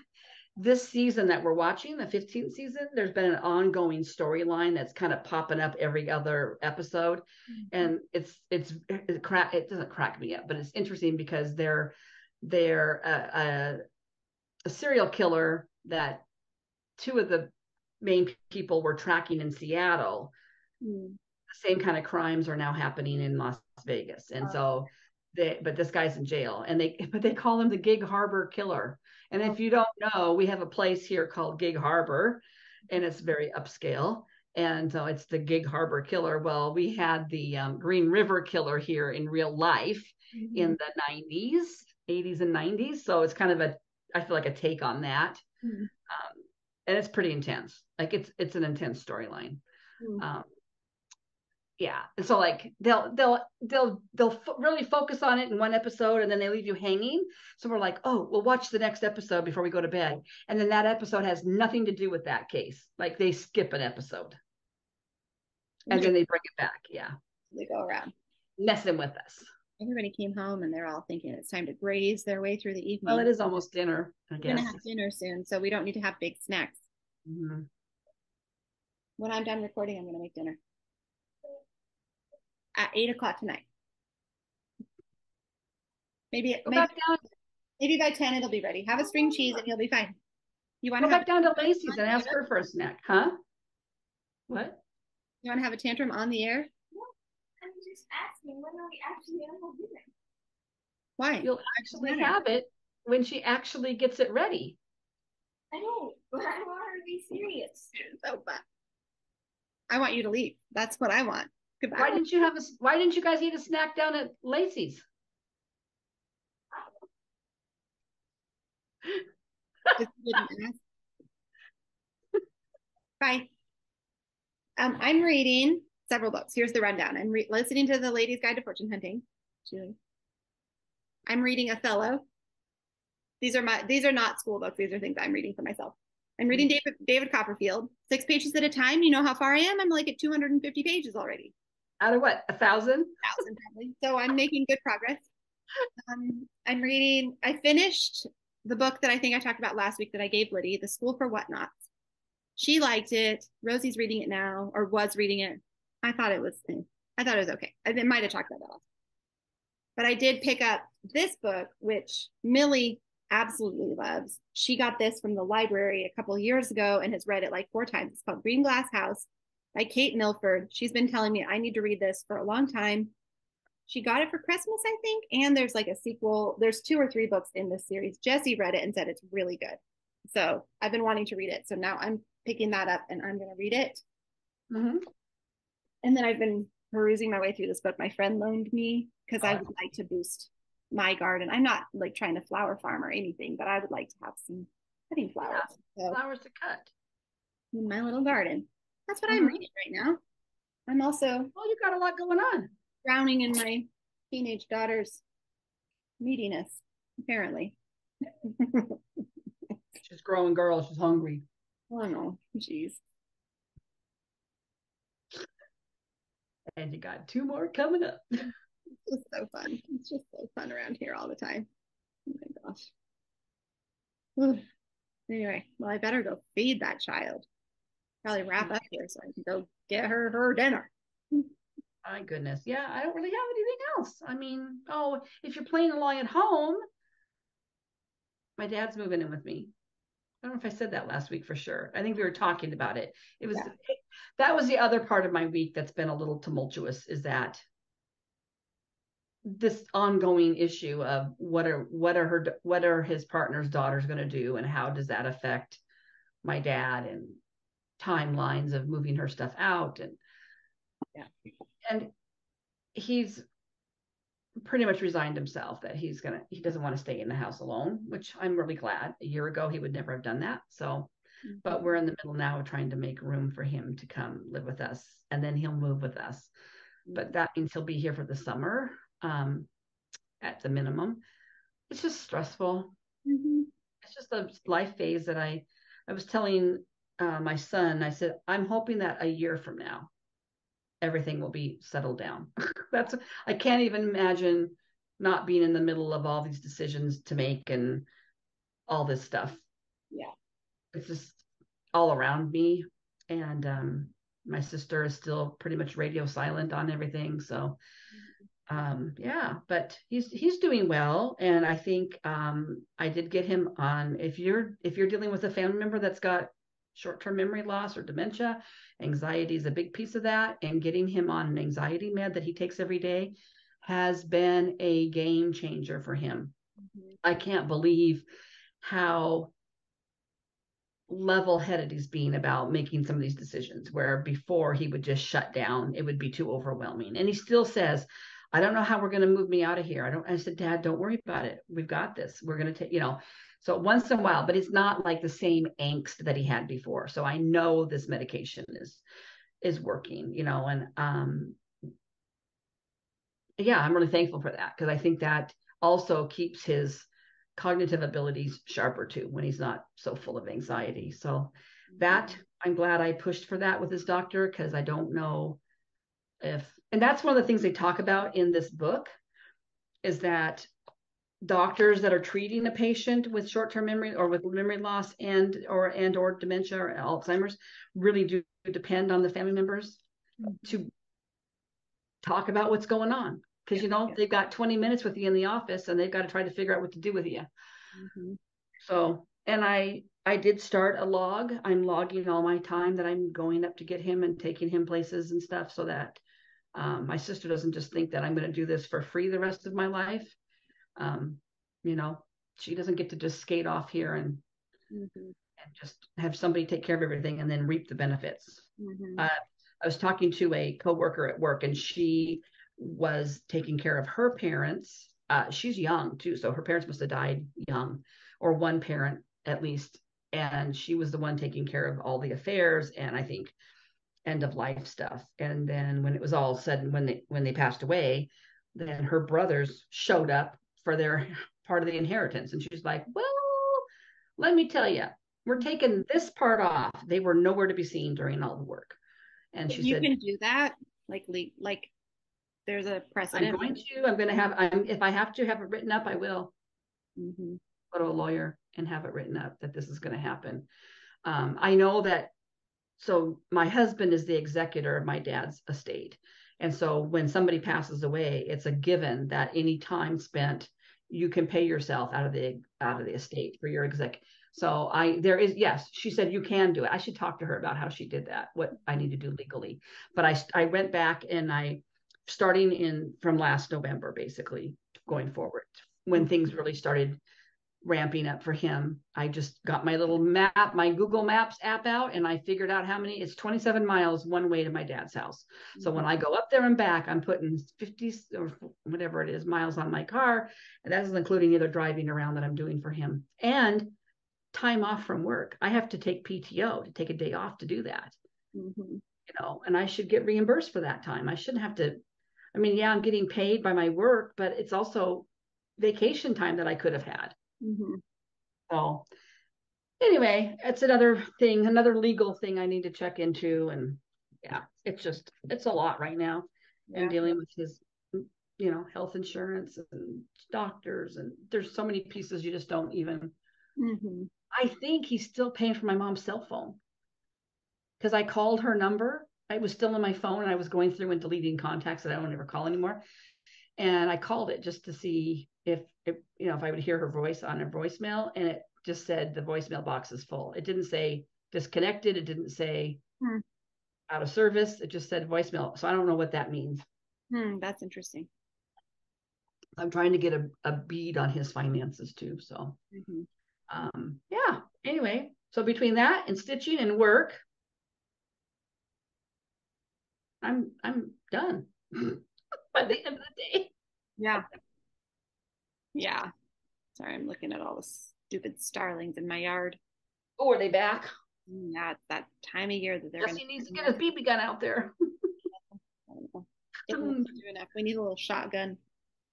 this season that we're watching, the 15th season, there's been an ongoing storyline that's kind of popping up every other episode. And it doesn't crack me up, but it's interesting because they're a serial killer that 2 of the main people were tracking in Seattle. The same kind of crimes are now happening in Las Vegas. And so but this guy's in jail, and they call him the Gig Harbor Killer. And if you don't know, we have a place here called Gig Harbor, and it's very upscale. And so it's the Gig Harbor Killer. Well, we had the Green River Killer here in real life in the 80s and 90s. So it's kind of I feel like a take on that. And it's pretty intense. Like it's an intense storyline. And so like they'll really focus on it in one episode, and then they leave you hanging. So we're like, oh, we'll watch the next episode before we go to bed, and then that episode has nothing to do with that case. Like they skip an episode, and then they bring it back. They go around messing with us. Everybody came home, and they're all thinking it's time to graze their way through the evening. Well, it is almost dinner, I guess. We're gonna have dinner soon, so we don't need to have big snacks. When I'm done recording, I'm gonna make dinner at 8 o'clock tonight. Maybe by 10 it'll be ready. Have a string cheese and you'll be fine. You want to go back down to Lacey's and ask her for a snack, huh? What? You want to have a tantrum on the air? just asking when are we actually gonna have dinner? Why? You'll actually have it when she actually gets it ready. I know, but I want her to be serious. So bad. I want you to leave. That's what I want. Goodbye. Why didn't you guys eat a snack down at Lacey's? Just didn't ask. Bye. I'm reading several books. Here's the rundown. I'm listening to The Lady's Guide to Fortune Hunting. Julie. I'm reading Othello. These are not school books. These are things I'm reading for myself. I'm reading David Copperfield, 6 pages at a time. You know how far I am? I'm like at 250 pages already. Out of what? 1,000? 1,000 probably. So I'm making good progress. I finished the book that I think I talked about last week that I gave Liddy, The School for Whatnots. She liked it. Rosie's reading it now, or was reading it. I thought it was okay. I might have talked about that. But I did pick up this book, which Millie absolutely loves. She got this from the library a couple of years ago and has read it like 4 times. It's called Green Glass House by Kate Milford. She's been telling me I need to read this for a long time. She got it for Christmas, I think. And there's like a sequel. There's 2 or 3 books in this series. Jessie read it and said it's really good. So I've been wanting to read it. So now I'm picking that up and I'm going to read it. Mm-hmm. And then I've been perusing my way through this book my friend loaned me because I would like to boost my garden. I'm not like trying to flower farm or anything, but I would like to have some cutting flowers. Yeah, so, flowers to cut in my little garden. That's what I'm reading right now. I'm also you got a lot going on. Drowning in my teenage daughter's neediness, apparently. She's a growing girl. She's hungry. Oh no, jeez. And you got 2 more coming up. It's just so fun. It's just so fun around here all the time. Oh my gosh. Ugh. Anyway, well, I better go feed that child. Probably wrap up here so I can go get her dinner. My goodness. Yeah, I don't really have anything else. I mean, if you're playing along at home, my dad's moving in with me. I don't know if I said that last week for sure. I think we were talking about it. That was the other part of my week that's been a little tumultuous, is that this ongoing issue of what are his partner's daughters going to do, and how does that affect my dad, and timelines of moving her stuff out, and he's pretty much resigned himself that he doesn't want to stay in the house alone, which I'm really glad. A year ago he would never have done that. So but we're in the middle now of trying to make room for him to come live with us, and then he'll move with us. But that means he'll be here for the summer, at the minimum. It's just stressful. It's just a life phase that I was telling my son, I said, I'm hoping that a year from now everything will be settled down. I can't even imagine not being in the middle of all these decisions to make and all this stuff. Yeah. It's just all around me. And my sister is still pretty much radio silent on everything. So but he's doing well. And I think I did get him on, if you're dealing with a family member that's got short-term memory loss or dementia, anxiety is a big piece of that, and getting him on an anxiety med that he takes every day has been a game changer for him. I can't believe how level-headed he's being about making some of these decisions, where before he would just shut down. It would be too overwhelming. And he still says, I don't know how we're going to move me out of here. I said, Dad, don't worry about it. We've got this. We're going to take, so once in a while, but it's not like the same angst that he had before. So I know this medication is working, and I'm really thankful for that, because I think that also keeps his cognitive abilities sharper too, when he's not so full of anxiety. So that I'm glad I pushed for that with his doctor, because I don't know and that's one of the things they talk about in this book, is that doctors that are treating a patient with short-term memory or with memory loss and or dementia or Alzheimer's really do depend on the family members to talk about what's going on, because they've got 20 minutes with you in the office and they've got to try to figure out what to do with you. So, and I did start a log. I'm logging all my time that I'm going up to get him and taking him places and stuff, so that My sister doesn't just think that I'm going to do this for free the rest of my life. You know, she doesn't get to just skate off here and just have somebody take care of everything and then reap the benefits. I was talking to a coworker at work, and she was taking care of her parents. She's young too, so her parents must have died young, or one parent at least. And she was the one taking care of all the affairs and I think end of life stuff. And then when it was all said, when they passed away, then her brothers showed up for their part of the inheritance. And she's like, well, let me tell you, we're taking this part off. They were nowhere to be seen during all the work. And she you said, can do that, like there's a precedent. I'm going to have, if I have to have it written up, I will go to a lawyer and have it written up that this is going to happen. I know that. So my husband is the executor of my dad's estate. And so when somebody passes away, it's a given that any time spent, you can pay yourself out of the estate for your exec. So yes, she said you can do it. I should talk to her about how she did that, what I need to do legally. But I went back and starting from last November, basically going forward, when things really started ramping up for him, I just got my little map, my Google Maps app out, and I figured out it's 27 miles one way to my dad's house. So when I go up there and back, I'm putting 50 or whatever it is miles on my car. And that is including either driving around that I'm doing for him and time off from work. I have to take PTO to take a day off to do that. You know, and I should get reimbursed for that time. I shouldn't have to. I mean, yeah, I'm getting paid by my work, but it's also vacation time that I could have had. So anyway, it's another legal thing I need to check into. And yeah, it's a lot right now. And dealing with his, health insurance and doctors. And there's so many pieces you just don't even, I think he's still paying for my mom's cell phone. Because I called her number. It was still on my phone and I was going through and deleting contacts that I don't ever call anymore. And I called it just to see if I would hear her voice on a voicemail, and it just said the voicemail box is full. It didn't say disconnected. It didn't say out of service. It just said voicemail. So I don't know what that means. That's interesting. I'm trying to get a bead on his finances too. So yeah. Anyway, so between that and stitching and work, I'm done by the end of the day. Yeah. Sorry, I'm looking at all the stupid starlings in my yard. Oh, are they back? Yeah, it's that time of year that they're Jesse needs to get his BB gun out there. We need a little shotgun.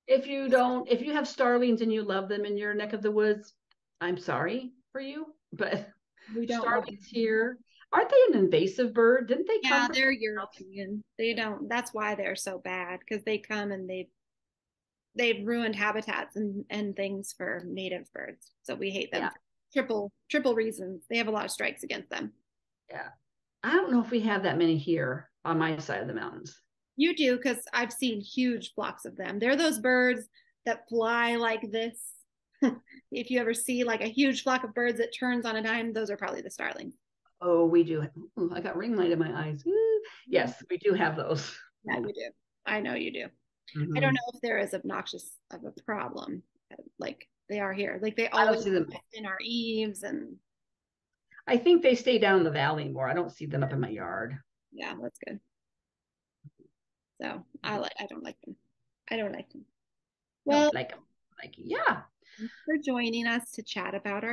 If you have starlings and you love them in your neck of the woods, I'm sorry for you, but we don't starlings here. Aren't they an invasive bird? Didn't they come? Yeah, they're European. They don't. That's why they're so bad, because they come and they've ruined habitats and things for native birds. So we hate them. For triple reasons. They have a lot of strikes against them. Yeah. I don't know if we have that many here on my side of the mountains. You do, because I've seen huge flocks of them. They're those birds that fly like this. If you ever see like a huge flock of birds that turns on a dime, those are probably the starlings. Oh, we do. Ooh, I got ring light in my eyes. Ooh. Yes, we do have those. Yeah, you do. I know you do. I don't know if they're as obnoxious of a problem like they are here. Like they always see them in our eaves, and I think they stay down in the valley more. I don't see them up in my yard. Yeah, that's good. So I don't like them. I don't like them. Well, yeah. Thanks for joining us to chat about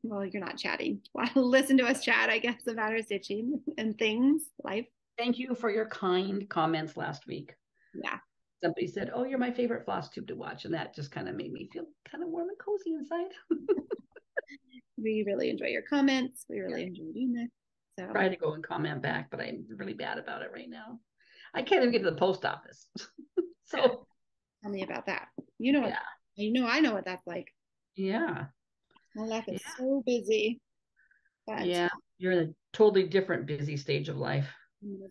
well, you're not chatting. Well, listen to us chat, I guess, about our stitching and things, life. Thank you for your kind comments last week. Yeah. Somebody said, "Oh, you're my favorite Flosstube to watch," and that just kind of made me feel kind of warm and cozy inside. We really enjoy your comments. We really enjoy doing this. So try to go and comment back, but I'm really bad about it right now. I can't even get to the post office. So tell me about that. You know, I know what that's like. Yeah. My life is so busy. But yeah, you're in a totally different busy stage of life.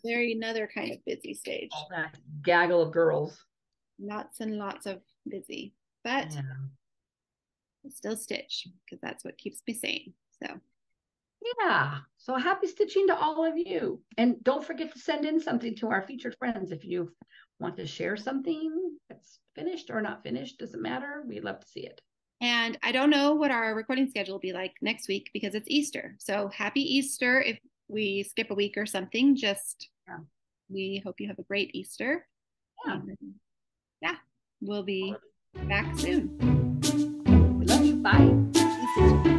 Another kind of busy stage. All that gaggle of girls. Lots and lots of busy, but I still stitch because that's what keeps me sane. So yeah. So happy stitching to all of you. And don't forget to send in something to our featured friends. If you want to share something that's finished or not finished, doesn't matter. We'd love to see it. And I don't know what our recording schedule will be like next week because it's Easter. So happy Easter if we skip a week or something. We hope you have a great Easter. Yeah, we'll be back soon. We love you. Bye.